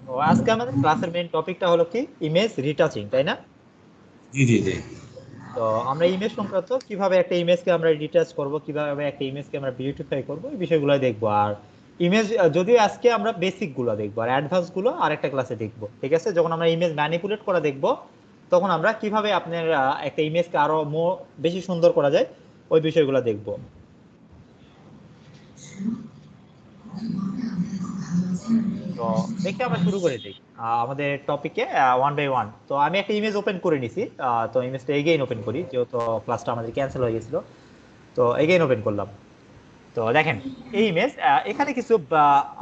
তো আজকে আমাদের ক্লাসের মেইন টপিকটা হলো কি ইমেজ রিটাচিং, তাই না? জি জি জি। তো আমরা ইমেজ সংক্রান্ত কিভাবে একটা ইমেজকে আমরা রিটাচ করব, কিভাবে একটা ইমেজকে আমরা বিউটিফাই করব, এই বিষয়গুলো দেখবো। আর ইমেজ যদিও আজকে আমরা বেসিক গুলো দেখবো আর অ্যাডভান্স গুলো আরেকটা ক্লাসে দেখবো, ঠিক আছে? যখন আমরা ইমেজ ম্যানিপুলেট করা দেখবো তখন আমরা কিভাবে আপনার একটা ইমেজকে আরো বেশি সুন্দর করা যায় ওই বিষয়গুলো দেখবো। তো দেখে আমরা শুরু করে দিই আমাদের টপিকে ওয়ান বাই ওয়ান। তো আমি একটা ইমেজ ওপেন করে নিছি। তো ইমেজটা এগেইন ওপেন করি, যেহেতু ক্লাসটা আমাদের ক্যান্সেল হয়ে গেছিল। তো এগেইন ওপেন করলাম। তো দেখেন এই ইমেজ, এখানে কিছু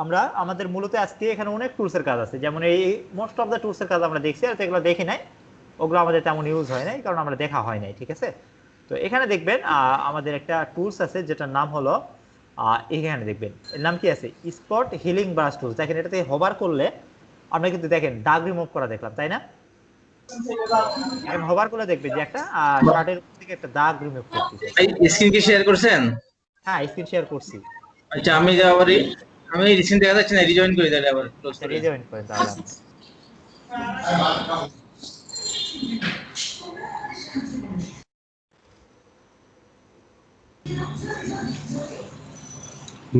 আমরা আমাদের মূলত আজকে এখানে অনেক টুলস এর কাজ আছে, যেমন এই মোস্ট অফ দ্য টুলস এর কাজ আমরা দেখছি, আর যেগুলো দেখি নাই ওগুলো আমাদের তেমন ইউজ হয় নাই, কারণ আমরা দেখা হয় নাই, ঠিক আছে? তো এখানে দেখবেন আমাদের একটা টুলস আছে যেটার নাম হলো এখানে দেখবেন এর নাম কি আছে, স্পট হিলিং ব্রাশ টুলস। দেখেন এটাতে হোভার করলে আমরা কিন্তু দেখেন দাগ রিমুভ করা দেখলাম, তাই না? এখন হোভার করলে দেখবেন যে একটা শার্টের উপর থেকে একটা দাগ রিমুভ করতেছে। ভাই স্ক্রিন কি শেয়ার করছেন? হ্যাঁ, স্ক্রিন শেয়ার করছি। আচ্ছা এখন আমি আমরা যে দেখি, আবার আমি স্ক্রিন দেখা যাচ্ছে না, রিজয়েন করে দিলে আবার ক্লোজ আচ্ছা করে। রিজয়েন করেন তাহলে আপনি।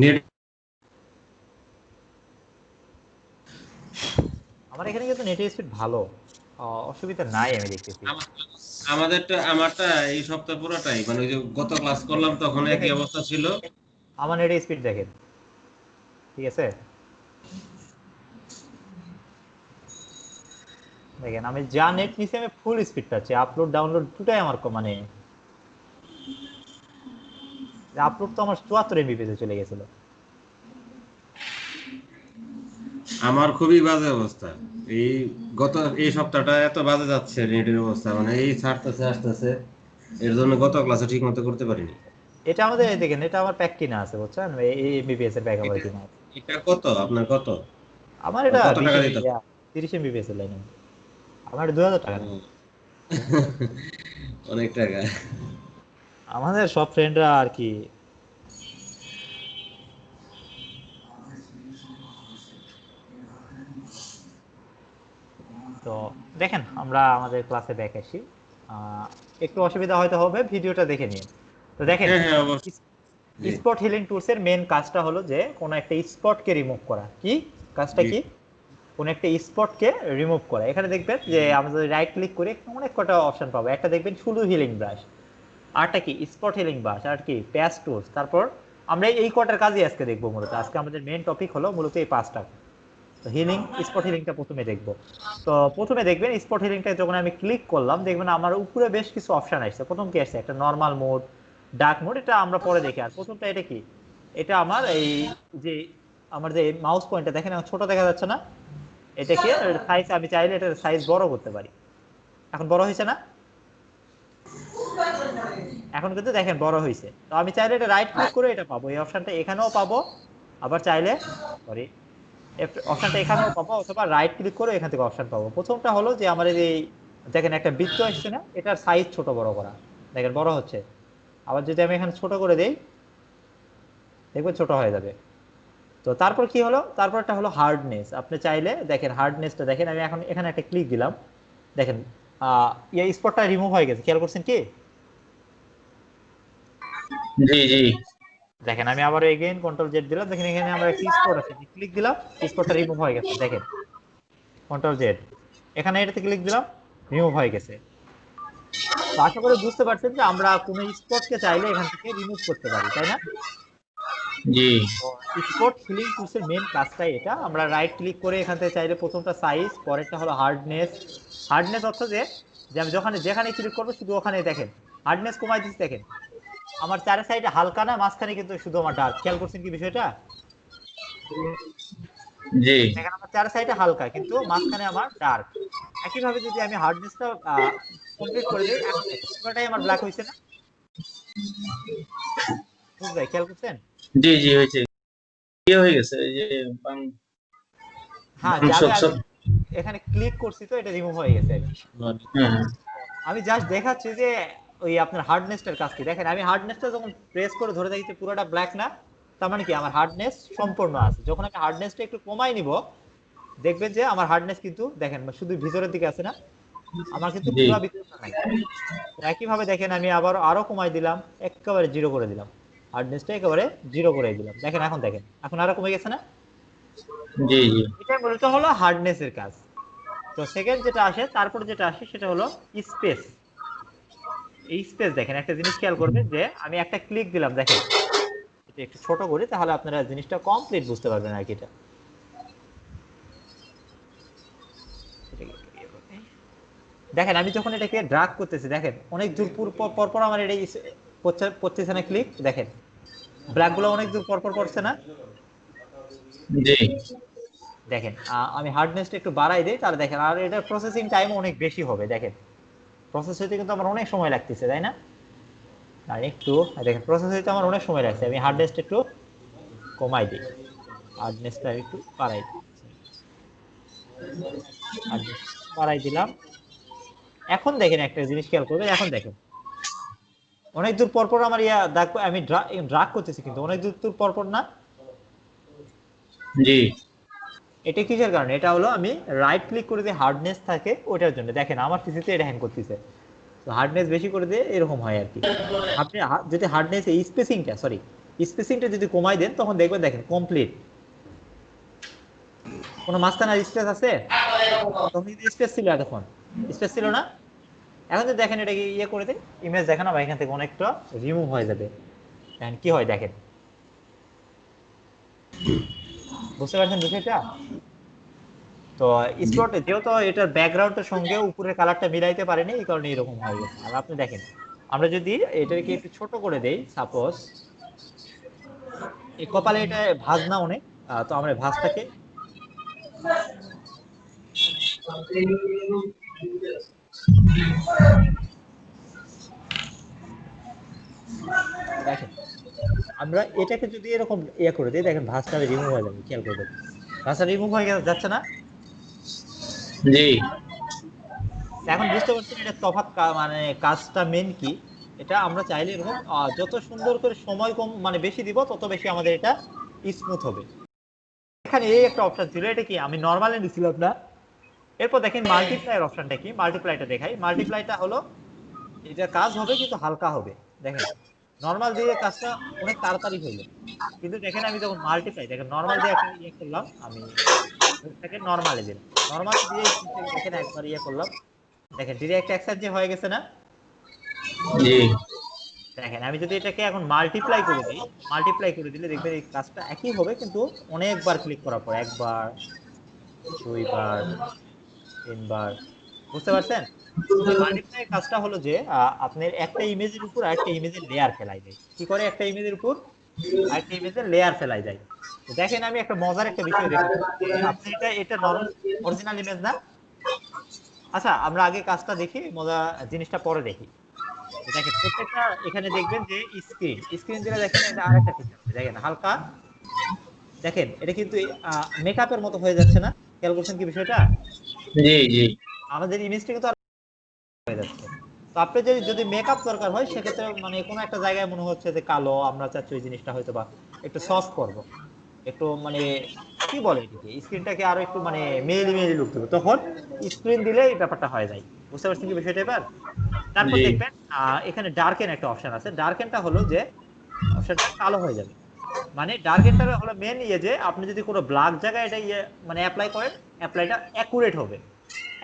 নেট আমার এখানে কিন্তু নেটের স্পিড ভালো, অসুবিধা নাই আমি দেখতেছি। আমারটা এই সপ্তাহ পুরোটাই মানে ওই যে গত ক্লাস করলাম তখন একই দেখেন অবস্থা ছিল। আমার নেটের স্পিড দেখেন, ঠিক আছে? দেখেন আমি যা নেট নিছি আমি ফুল স্পিড পাচ্ছি, আপলোড ডাউনলোড দুটাই আমার মানে আপলোড তো আমার 74 MB চলে গেছিল। আমার খুবই বাজে অবস্থা। এই গত এই সপ্তাহটা এত বাজে যাচ্ছে নেটের অবস্থা, মানে এই ছাড়তেছে আসতেছে, এর জন্য গত ক্লাসে ঠিক মতো করতে পারিনি। এটা আমাদের দেখেন, এটা আমার প্যাক কিনা আছে, বুঝছেন? এই এমবিপিএস এর প্যাক আমার এটা কিনা আছে। এটা কত আপনার কত? আমার আর এটা কত 20 টাকা এমবি দিতে হবে? 30 MBPS এর লাইন। আমার 2000 টাকা না। ও, অনেক টাকা। আমাদের সব ফ্রেন্ডরা আর কি। তো দেখেন আমরা আমাদের ক্লাসে ব্যাক আসি। আহ, একটু অসুবিধা হয়তো হবে, ভিডিওটা দেখে নিন। তো দেখেন হ্যাঁ হ্যাঁ অবশ্যই। জি স্পট হিলিং টুলস এর মেন কাজটা হলো যে কোন একটা স্পটকে রিমুভ করা। কি কাজটা জি কি? কোন একটা স্পটকে রিমুভ করা। এখানে দেখবেন যে আমরা যদি রাইট ক্লিক করে অনেক কটা অপশন পাবো। একটা দেখবেন শুধু হিলিং ব্রাশ, আরটা কি স্পট হিলিং ব্রাশ, আর কি প্যাচ টুলস। তারপর আমরা এই কটার কাজই আজকে দেখবো। মূলত আজকে আমাদের মেন টপিক হলো মূলত এই পাঁচটা। তো হিলিং, স্পট হিলিংটা প্রথমে দেখবো। তো প্রথমে দেখবেন স্পট হিলিংটা যখন আমি ক্লিক করলাম দেখবেন আমার উপরে বেশ কিছু অপশন আসছে। প্রথম কি আসছে, একটা নর্মাল মোড, ডার্ক মোড, এটা আমরা পরে দেখি। আর প্রথমটা এটা কি, এটা আমার এই যে আমার যে মাউস পয়েন্টটা দেখেন এখন ছোট দেখা যাচ্ছে না, এটাকে সাইজ আমি চাইলে এটার সাইজ বড় করতে পারি। এখন বড় হয়েছে না? এখন কিন্তু দেখেন বড় হয়েছে। তো আমি চাইলে এটা রাইট ক্লিক করে এটা পাবো, এই অপশনটা এখানেও পাবো। আবার চাইলে সরি অপশনটা এখানেও পাবো, অথবা রাইট ক্লিক করে এখান থেকে অপশন পাবো। প্রথমটা হলো যে আমাদের এই দেখেন একটা বৃত্ত আসছে না, এটার সাইজ ছোট বড় করা। দেখেন বড় হচ্ছে। আবার যদি আমি এখানে ছোট করে দেই দেখবেন ছোট হয়ে যাবে। তো তারপর কি হলো, তারপরটা হলো হার্ডনেস। আপনি চাইলে দেখেন হার্ডনেসটা দেখেন, আমি এখন এখানে একটা ক্লিক দিলাম, দেখেন এই স্পটটা রিমুভ হয়ে গেছে, খেয়াল করছেন কি? জি জি। দেখেন আমি আবার এগেইন কন্ট্রোল জেড দিলাম, দেখেন এখানে আমার একটা স্পট আছে, ক্লিক দিলাম, স্পটটা রিমুভ হয়ে গেছে। দেখেন কন্ট্রোল জেড, এখানে এটাতে ক্লিক দিলাম, রিমুভ হয়ে গেছে। তো আশা করি বুঝতে পারছেন যে আমরা কোনো স্পটকে চাইলে এখান থেকে রিমুভ করতে পারি, তাই না? জি তো স্পট হিলিং টুলসের মেন কাজটাই এটা। আমরা রাইট ক্লিক করে এখান থেকে চাইলে প্রথমটা সাইজ, পরেরটা হলো হার্ডনেস। হার্ডনেস অর্থ যে যে আমি যখন যেখানে ক্লিক করবো শুধু ওখানে দেখেন হার্ডনেস কমাই দিচ্ছি। দেখেন আমার চারি সাইডে হালকা না, মাঝখানে কিন্তু শুধু আমার ডার্ক। খেয়াল করছেন কি বিষয়টা? জি। দেখেন আমার চারি সাইডে হালকা কিন্তু মাঝখানে আমার ডার্ক। একইভাবে যদি আমি হার্ডনেসটা কমপ্লিট করে দিই, এখন দেখেন পুরোটাই আমার ব্ল্যাক হয়েছে না? বুঝ ভাই, খেয়াল করছেন? জি জি হয়েছে। কি হয়ে গেছে এই যে বাম হ্যাঁ, বাম যে আমি সব আমি সব। এখানে ক্লিক করছি তো এটা রিমুভ হয়ে গেছে। হ্যাঁ আমি জাস্ট দেখাচ্ছি যে ওই আপনার হার্ডনেসটার কাজ কি। দেখেন আমি হার্ডনেসটা যখন প্রেস করে ধরে দেখি যে পুরোটা ব্ল্যাক না, তার মানে কি আমার হার্ডনেস সম্পূর্ণ আছে। যখন আমি হার্ডনেসটা একটু কমাই নিব দেখবেন যে আমার হার্ডনেস কিন্তু দেখেন শুধু ভিতরের দিকে আছে না, আমার কিন্তু জি পুরো ভিতরটা নাই। তো একইভাবে দেখেন আমি আবার আরো কমাই দিলাম, একেবারে জিরো করে দিলাম, হার্ডনেসটা একেবারে জিরো করে দিলাম। দেখেন এখন আরো কমে গেছে না? জি জি এটা মূলত হলো হার্ডনেস এর কাজ। তো সেকেন্ড যেটা আসে, তারপর যেটা আসে সেটা হলো স্পেস। এই স্পেস দেখেন, একটা জিনিস খেয়াল করবেন যে আমি একটা ক্লিক দিলাম, দেখেন এটা একটু ছোট করি তাহলে আপনারা জিনিসটা কমপ্লিট বুঝতে পারবেন আর কি। এটা এটাকে একটু ইয়ে করে নিই। দেখেন আমি যখন এটাকে ড্রাগ করতেছি, দেখেন অনেক দূর পর পর আমার এটা পড়তেছে না ক্লিক, দেখেন ব্ল্যাক গুলো অনেক দূর পর পর পড়ছে না। জি দেখেন আমি হার্ডনেসটা একটু বাড়াই দিই, তাহলে দেখেন আর এটার প্রসেসিং টাইম অনেক বেশি হবে। দেখেন প্রসেস হইতে কিন্তু আমার অনেক সময় লাগতেছে, তাই না? আর একটু দেখেন প্রসেস হইতে আমার অনেক সময় লাগছে, আমি হার্ডনেসটা একটু কমাই দিই, হার্ডনেসটা একটু বাড়াই দিই, হার্ডনেস বাড়াই দিলাম। এখন দেখেন একটা জিনিস খেয়াল করবেন, এখন দেখেন অনেক দূর পর পর আমার আমি ড্রাগ করতেছি কিন্তু অনেক দূর পর পর না। জি এটা কিসের কারণে? এটা হলো আমি রাইট ক্লিক করে দিয়ে হার্ডনেস থাকে ওটার জন্য। দেখেন আমার পিসিতে এটা হ্যাং করতেছে, তো হার্ডনেস বেশি করে দিয়ে এরকম হয় আর কি। আপনি যদি হার্ডনেস এই স্পেসিংটা যদি কমাই দেন তখন দেখবেন, দেখেন কমপ্লিট, কোনো মাঝখানে স্পেস আছে? তখন কিন্তু স্পেস ছিল, এতক্ষণ স্পেস ছিল না। এখন যদি দেখেন এটাকে ইয়ে করে দেন, ইমেজ দেখেন বা এখান থেকে অনেকটা রিমুভ হয়ে যাবে। এখন কি হয় দেখেন, বুঝতে পারছেন বিষয়টা? তো স্পটে যেহেতু এটার ব্যাকগ্রাউন্ডের সঙ্গে উপরের কালারটা মিলাইতে পারেনি, এই কারণে এরকম হয়ে গেছে। আর আপনি দেখেন আমরা যদি এটাকে একটু ছোট করে দেই, সাপোজ এই কপালে এটা ভাঁজ না অনেক, তো আমরা ভাঁজটাকে দেখেন, আমরা এটাকে যদি এরকম ইয়ে করে দিই, দেখেন ভাঁজটা রিমুভ হয়ে যাবে, খেয়াল করবেন ভাঁজটা রিমুভ হয়ে যাচ্ছে না। জি এখন বুঝতে পারছেন এটা তফাৎ মানে কাজটা মেন কি। এটা আমরা চাইলে এরকম যত সুন্দর করে সময় কম মানে বেশি দিব, তত বেশি আমাদের এটা স্মুথ হবে। এখানে এই একটা অপশন ছিল, এটা কি আমি নরমালে দিছিলাম না। এরপর দেখেন মাল্টিপ্লাইয়ের অপশনটা কি, মাল্টিপ্লাইটা দেখাই। মাল্টিপ্লাইটা হলো এটা কাজ হবে কিন্তু হালকা হবে। দেখেন নরমাল দিয়ে কাজটা অনেক তাড়াতাড়ি হইলো, কিন্তু দেখেন আমি যখন মাল্টিপ্লাই, দেখেন নরমাল দিয়ে একটা ইয়ে করলাম, আমি এটাকে নরমালে দিলাম, নরমালে দিয়ে দেখেন একবার ইয়ে করলাম, দেখেন ডিরেক্ট অ্যাক্সেস যে হয়ে গেছে না। জি দেখেন আমি যদি এটাকে এখন মাল্টিপ্লাই করে দিই, মাল্টিপ্লাই করে দিলে দেখবেন এই কাজটা একই হবে কিন্তু অনেকবার ক্লিক করার পর, একবার, দুইবার, তিনবার, বুঝতে পারছেন? এই মাল্টিপ্লাই কাজটা হলো যে আপনার একটা ইমেজের উপর আরেকটা ইমেজের লেয়ার ফেলাই দেয়। কি করে? একটা ইমেজের উপর আরেকটা ইমেজের লেয়ার ফেলাই যায়। তো দেখেন আমি একটা মজার একটা বিষয় দেখেছি যে আপনি এটা নরমাল অরিজিনাল ইমেজ না। আচ্ছা আমরা আগে কাজটা দেখি, মজা জিনিসটা পরে দেখি। তো দেখেন প্রত্যেকটা এখানে দেখবেন যে স্ক্রিন দিলে দেখেন এটা আরেকটা ফিচার আছে, দেখেন হালকা, দেখেন এটা কিন্তু মেকআপের মতো হয়ে যাচ্ছে না। খেয়াল করছেন কি বিষয়টা? জি জি আমাদের ইমেজটা কিন্তু আর হয়ে যাচ্ছে। তো আপনি যদি যদি মেকআপ দরকার হয় সেক্ষেত্রে মানে কোনো একটা জায়গায় মনে হচ্ছে যে কালো, আমরা চাচ্ছি ওই জিনিসটা হয়তো বা একটু সফট করব, একটু মানে কি বলে এটাকে, স্ক্রিনটাকে আরো একটু মানে মেইলি মেইলি লুক দেবো, তখন স্ক্রিন দিলে এই ব্যাপারটা হয়ে যায়। বুঝতে পারছেন কি বিষয়টা এবার? তারপর জি দেখবেন এখানে ডার্কেন একটা অপশন আছে। ডার্কেনটা হলো যে অপশনটা কালো হয়ে যাবে। মানে ডার্কেনটা হলো মেন ইয়ে যে আপনি যদি কোনো ব্ল্যাক জায়গায় এটা ইয়ে মানে অ্যাপ্লাই করেন, অ্যাপ্লাইটা অ্যাকুরেট হবে।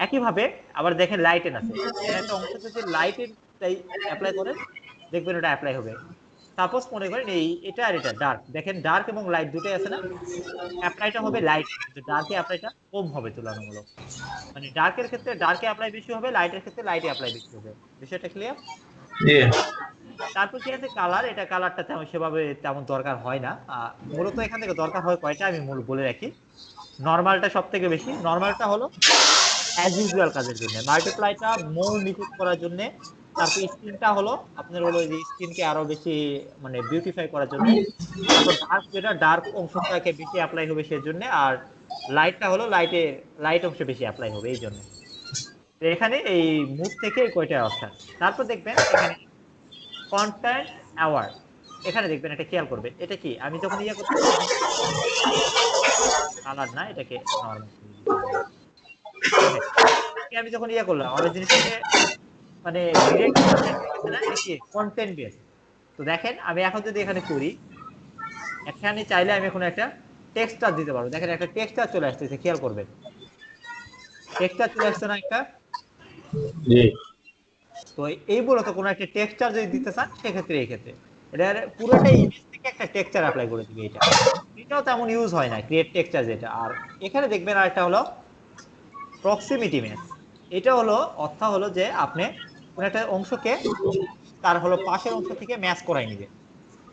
একইভাবে আবার দেখেন লাইটেন আছে, এখানে একটা অংশ যদি লাইটেন অ্যাপ্লাই করেন দেখবেন ওটা অ্যাপ্লাই হবে। সাপোজ মনে করেন এটা আর এটা ডার্ক, দেখেন ডার্ক এবং লাইট দুটোই আছে না, অ্যাপ্লাইটা হবে লাইট, কিন্তু ডার্কে অ্যাপ্লাইটা কম হবে তুলনামূলক। মানে ডার্কের ক্ষেত্রে ডার্কে অ্যাপ্লাই বেশি হবে, লাইটের ক্ষেত্রে লাইটে অ্যাপ্লাই বেশি হবে। বিষয়টা ক্লিয়ার? জি তারপর কি আছে কালার, এটা কালারটা তেমন সেভাবে তেমন দরকার হয় না। মূলত এখান থেকে দরকার হয় কয়টা আমি মূল বলে রাখি। নরমালটা সব থেকে বেশি, নরমালটা হলো অ্যাজ ইউজুয়াল কাজের জন্য, মাল্টিপ্লাইটা মোর নিখুঁত করার জন্য। তারপর স্ক্রিনটা হলো আপনার হলো যে স্ক্রিনকে আরো বেশি মানে বিউটিফাই করার জন্য। তারপর ডার্ক, যেটা ডার্ক অংশটাকে বেশি অ্যাপ্লাই হবে সেজন্য। আর লাইটটা হলো লাইট অংশ বেশি অ্যাপ্লাই হবে এই জন্য। তো এখানে এই মুড থেকে এই কয়টা অপশন। তারপর দেখবেন এখানে কন্টেন্ট অ্যাওয়ার্ড, এখানে দেখবেন এটা খেয়াল করবেন, এটা কি আমি যখন ইয়ে করতে কালার না, এটাকে নরমাল করে দিতে হবে। দেখেন এটাকে আমি যখন ইয়ে করলাম আমার জিনিসটাকে মানে ডিরেক্ট গেছে না, এটা কি কন্টেন্ট বেস। তো দেখেন আমি এখন যদি এখানে করি, এখানে চাইলে আমি এখন একটা টেক্সচার দিতে পারবো। দেখেন একটা টেক্সচার চলে আসতেছে, খেয়াল করবেন টেক্সচার চলে আসছে না একটা। জি তো এই মূলত কোনো একটা টেক্সচার যদি দিতে চান সেক্ষেত্রে এই ক্ষেত্রে এটার পুরোটাই ইমেজ থেকে একটা টেক্সচার অ্যাপ্লাই করে দিবে। এটাও তেমন ইউজ হয় না ক্রিয়েট টেক্সচার যেটা। আর এখানে দেখবেন আরেকটা হলো প্রক্সিমিটি ম্যাচ। এটা হলো অর্থ হলো যে আপনি কোনো একটা অংশকে তার হলো পাশের অংশ থেকে ম্যাচ করাই নিবে।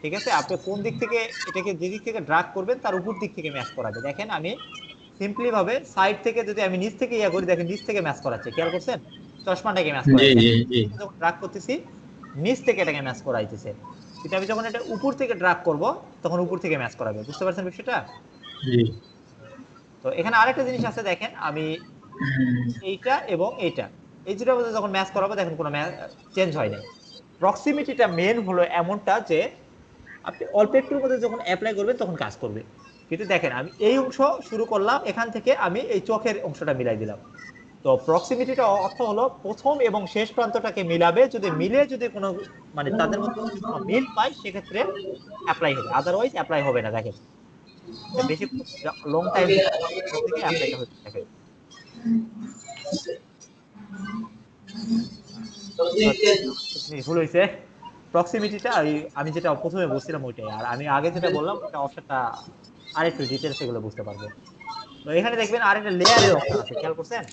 ঠিক আছে, আপনি কোন দিক থেকে এটাকে যে দিক থেকে ড্রাগ করবেন তার উপর দিক থেকে ম্যাচ করাবে। দেখেন আমি সিম্পলি ভাবে সাইড থেকে যদি আমি নিচ থেকে ইয়া করি, দেখেন নিচ থেকে ম্যাচ করাচ্ছে, খেয়াল করছেন চশমাটাকে ম্যাচ জি করাচ্ছে। জি জি যখন ড্রাগ করতেছি নিচ থেকে এটাকে ম্যাচ করাইতেছে, কিন্তু আমি যখন এটা উপর থেকে ড্রাগ করব তখন উপর থেকে ম্যাচ করাবে। বুঝতে পারছেন বিষয়টা? জি তো এখানে আরেকটা জিনিস আছে, দেখেন আমি এইটা এবং এইটা এই দুটোর মধ্যে যখন ম্যাচ করাবো দেখেন কোনো চেঞ্জ হয় নাই। প্রক্সিমিটিটা মেন হলো এমনটা যে আপনি অল্প একটুর মধ্যে যখন অ্যাপ্লাই করবেন তখন কাজ করবে। কিন্তু দেখেন আমি এই অংশ শুরু করলাম, এখান থেকে আমি এই চোখের অংশটা মিলাই দিলাম। তো প্রক্সিমিটিটা অর্থ হলো প্রথম এবং শেষ প্রান্তটাকে মিলাবে, যদি মিলে যদি কোনো মানে তাদের মধ্যে যদি কোনো মিল পায় সেক্ষেত্রে অ্যাপ্লাই হবে, আদারওয়াইজ অ্যাপ্লাই হবে না। দেখেন এটা বেশি লং টাইম থেকে অ্যাপ্লাইটা হচ্ছে। দেখেন ভুল হয়েছে, প্রক্সিমিটিটা আমি যেটা প্রথমে বলছিলাম ওইটাই, আর আমি আগে যেটা বললাম ওটা অপশনটা আরেকটু ডিটেলস এগুলো বুঝতে পারবো। তো এখানে দেখবেন আরেকটা লেয়ারের অপশন আছে, খেয়াল করছেন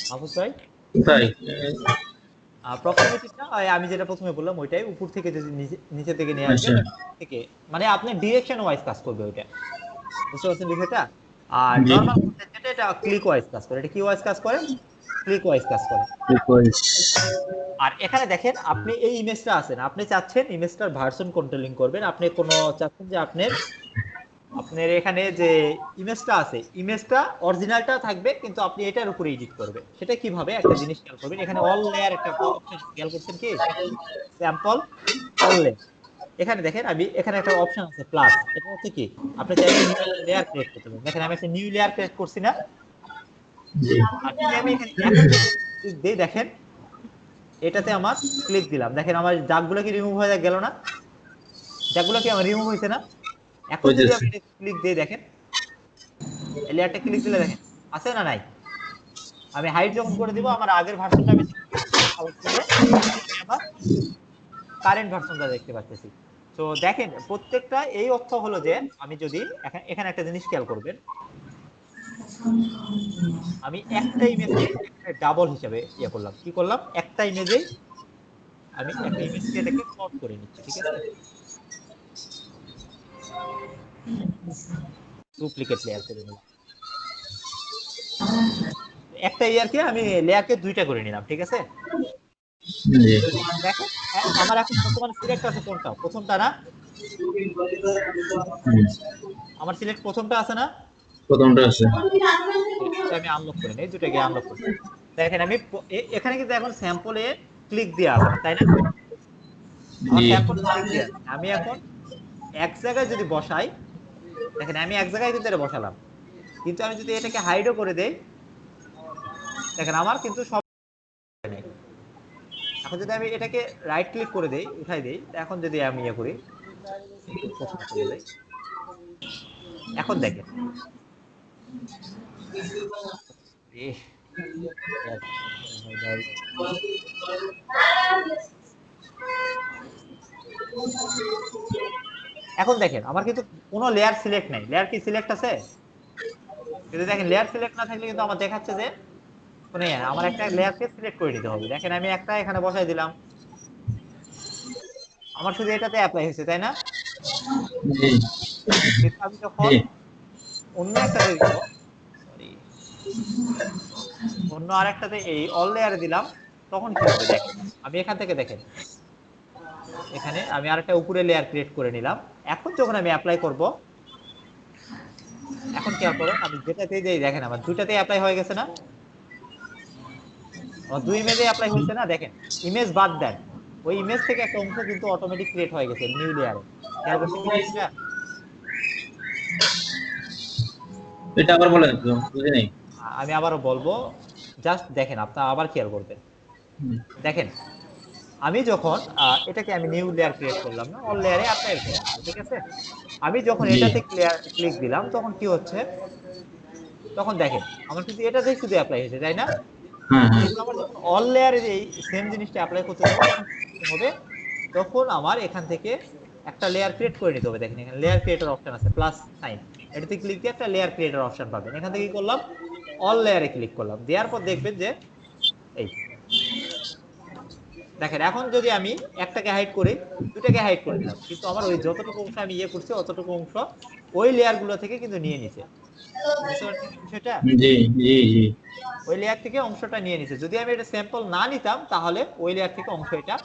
মাহফুজ ভাই? তাই প্রক্সিমিটিটা আমি যেটা প্রথমে বললাম ওইটাই, উপর থেকে যদি নিচে থেকে নিয়ে আসবেন আচ্ছা থেকে মানে আপনি ডিরেকশন ওয়াইজ কাজ করবে ওইটা। বুঝতে পারছেন বিষয়টা? আর জি নরমাল যেটা এটা ক্লিক ওয়াইজ কাজ করে। এটা কি ওয়াইজ কাজ করে? ক্লিক ওয়াইজ কাজ করে। আর এখানে দেখেন আপনি এই ইমেজটা আছেন, আপনি চাচ্ছেন ইমেজটার ভার্সন কন্ট্রোলিং করবেন, আপনি কোনো চাচ্ছেন যে আপনার এখানে যে ইমেজটা আছে ইমেজটা অরিজিনালটা থাকবে কিন্তু আপনি এটার উপরে এডিট করবেন। সেটা কিভাবে একটা জিনিস খেয়াল করবেন, এখানে অল লেয়ার একটা অপশন খেয়াল করছেন কি স্যাম্পল অল লেয়ার। এখানে দেখেন আমি এখানে একটা অপশন আছে প্লাস, এটা হচ্ছে কি আপনি চাইলে নিউ লেয়ার ক্রিয়েট করতে পারেন। দেখেন আমি একটা নিউ লেয়ার ক্রিয়েট করছি না, জি আর যদি আমি এখানে এখন যদি ক্লিক দিই দেখেন এটাতে আমার ক্লিক দিলাম, দেখেন আমার দাগগুলো কি রিমুভ হয়ে গেল না? দাগগুলো কি আমার রিমুভ হয়েছে না? এখন যদি বুঝেছি আমি ক্লিক দিই দেখেন এই লেয়ারটা ক্লিক দিলে দেখেন আছে না নাই? আমি হাইড যখন করে দিব আমার আগের ভার্সনটা আমি সিলেক্ট করলে আমি আমার কারেন্ট ভার্সনটা দেখতে পাচ্ছি। তো দেখেন প্রত্যেকটা এই অর্থ হলো যে আমি যদি এখানে একটা জিনিস খেয়াল করবেন, আমি একটা ইমেজকে ডাবল হিসেবে ইয়ে করলাম, কি করলাম একটা ইমেজেই আমি একটা ইমেজকে এটাকে প্লট করে নিচ্ছি। ঠিক আছে, ডুপ্লিকেট লেয়ার করে নিলাম, একটা ইয়ারকে আমি লেয়ারকে দুইটা করে নিলাম। ঠিক আছে, জি দেখেন আমার এখন বর্তমানে সিলেক্ট আছে কোনটা, প্রথমটা না? হুম, আমার সিলেক্ট প্রথমটা আছে না? প্রথমটা আছে এটা আমি আনলক করে নেই, দুটাকে আনলক করি। দেখেন আমি এখানে কিন্তু এখন স্যাম্পলে ক্লিক দেওয়া আছে না, তাই না? আমার জি স্যাম্পলে ক্লিক দেওয়া আছে। আমি এখন এক জায়গায় যদি বসাই, দেখেন আমি এক জায়গায় কিন্তু এটা বসালাম, কিন্তু আমি যদি এটাকে হাইডও করে দেই দেখেন আমার কিন্তু সব নেই। এখন যদি আমি এটাকে রাইট ক্লিক করে দেই উঠাই দেই, এখন যদি আমি ইয়ে করি একটু প্রথমে চলে যাই, এখন দেখেন ইহ, হয় নাই। এখন দেখেন আমার কিন্তু কোনো লেয়ার সিলেক্ট নাই, লেয়ার কি সিলেক্ট আছে? কিন্তু দেখেন লেয়ার সিলেক্ট না থাকলে কিন্তু আমার দেখাচ্ছে যে মানে আমার একটা লেয়ারকে সিলেক্ট করে নিতে হবে। দেখেন আমি একটা এখানে বসাই দিলাম, আমার শুধু এটাতে অ্যাপ্লাই হয়েছে, তাই না? জি কিন্তু আমি যখন জি অন্য একটাতে দিব, সরি অন্য আরেকটাতে এই অল লেয়ারে দিলাম, তখন কি হবে দেখেন আমি এখান থেকে দেখেন এখানে আমি আরেকটা উপরে লেয়ার ক্রিয়েট করে নিলাম। এখন যখন আমি অ্যাপ্লাই করব, এখন খেয়াল করুন আমি যেটাতেই দেই দেখেন আমার দুইটাতেই অ্যাপ্লাই হয়ে গেছে না? আমার দুই ইমেজে অ্যাপ্লাই হয়েছে না? দেখেন ইমেজ বাদ দেন, ওই ইমেজ থেকে একটা অংশ কিন্তু অটোমেটিক ক্রিয়েট হয়ে গেছে নিউ লেয়ারে। খেয়াল করছেন কি বিষয়টা? এটা আবার বলেন একটু, বুঝি নাই। আমি আবারও বলবো, জাস্ট দেখেন, আপনারা আবার খেয়াল করবেন। হুম, দেখেন, আমি যখন এটাকে আমি নিউ লেয়ার ক্রিয়েট করলাম না, অল লেয়ারে অ্যাপ্লাই করলাম, ঠিক আছে? আমি যখন জি, এটাতে ক্লিক দিলাম তখন কি হচ্ছে, তখন দেখেন আমার কিন্তু এটাতেই শুধু অ্যাপ্লাই হয়েছে, তাই না? হ্যাঁ হ্যাঁ, কিন্তু আমার যখন অল লেয়ারে এই সেম জিনিসটা অ্যাপ্লাই করতে যাবো তখন কি হবে, তখন আমার এখান থেকে একটা লেয়ার ক্রিয়েট করে নিতে হবে। দেখেন এখানে লেয়ার ক্রিয়েটর অপশন আছে, প্লাস সাইন, এটাতে ক্লিক দিয়ে একটা লেয়ার ক্রিয়েটর অপশন পাবেন। এখান থেকে কি করলাম, অল লেয়ারে ক্লিক করলাম, দেওয়ার পর দেখবেন যে এই দেখেন এখন যদি আমি একটাকে হাইড করি, দুটাকে হাইড করে দিলাম, কিন্তু আমার ওই যতটুকু অংশ আমি ইয়ে করছি অতটুকু অংশ ওই লেয়ার গুলো থেকে কিন্তু নিয়ে নিছে। বুঝতে পারছেন কি বিষয়টা? জি জি জি, ওই লেয়ার থেকে অংশটা নিয়ে নিছে। যদি আমি এটা স্যাম্পল না নিতাম তাহলে ওই লেয়ার থেকে অংশ এটা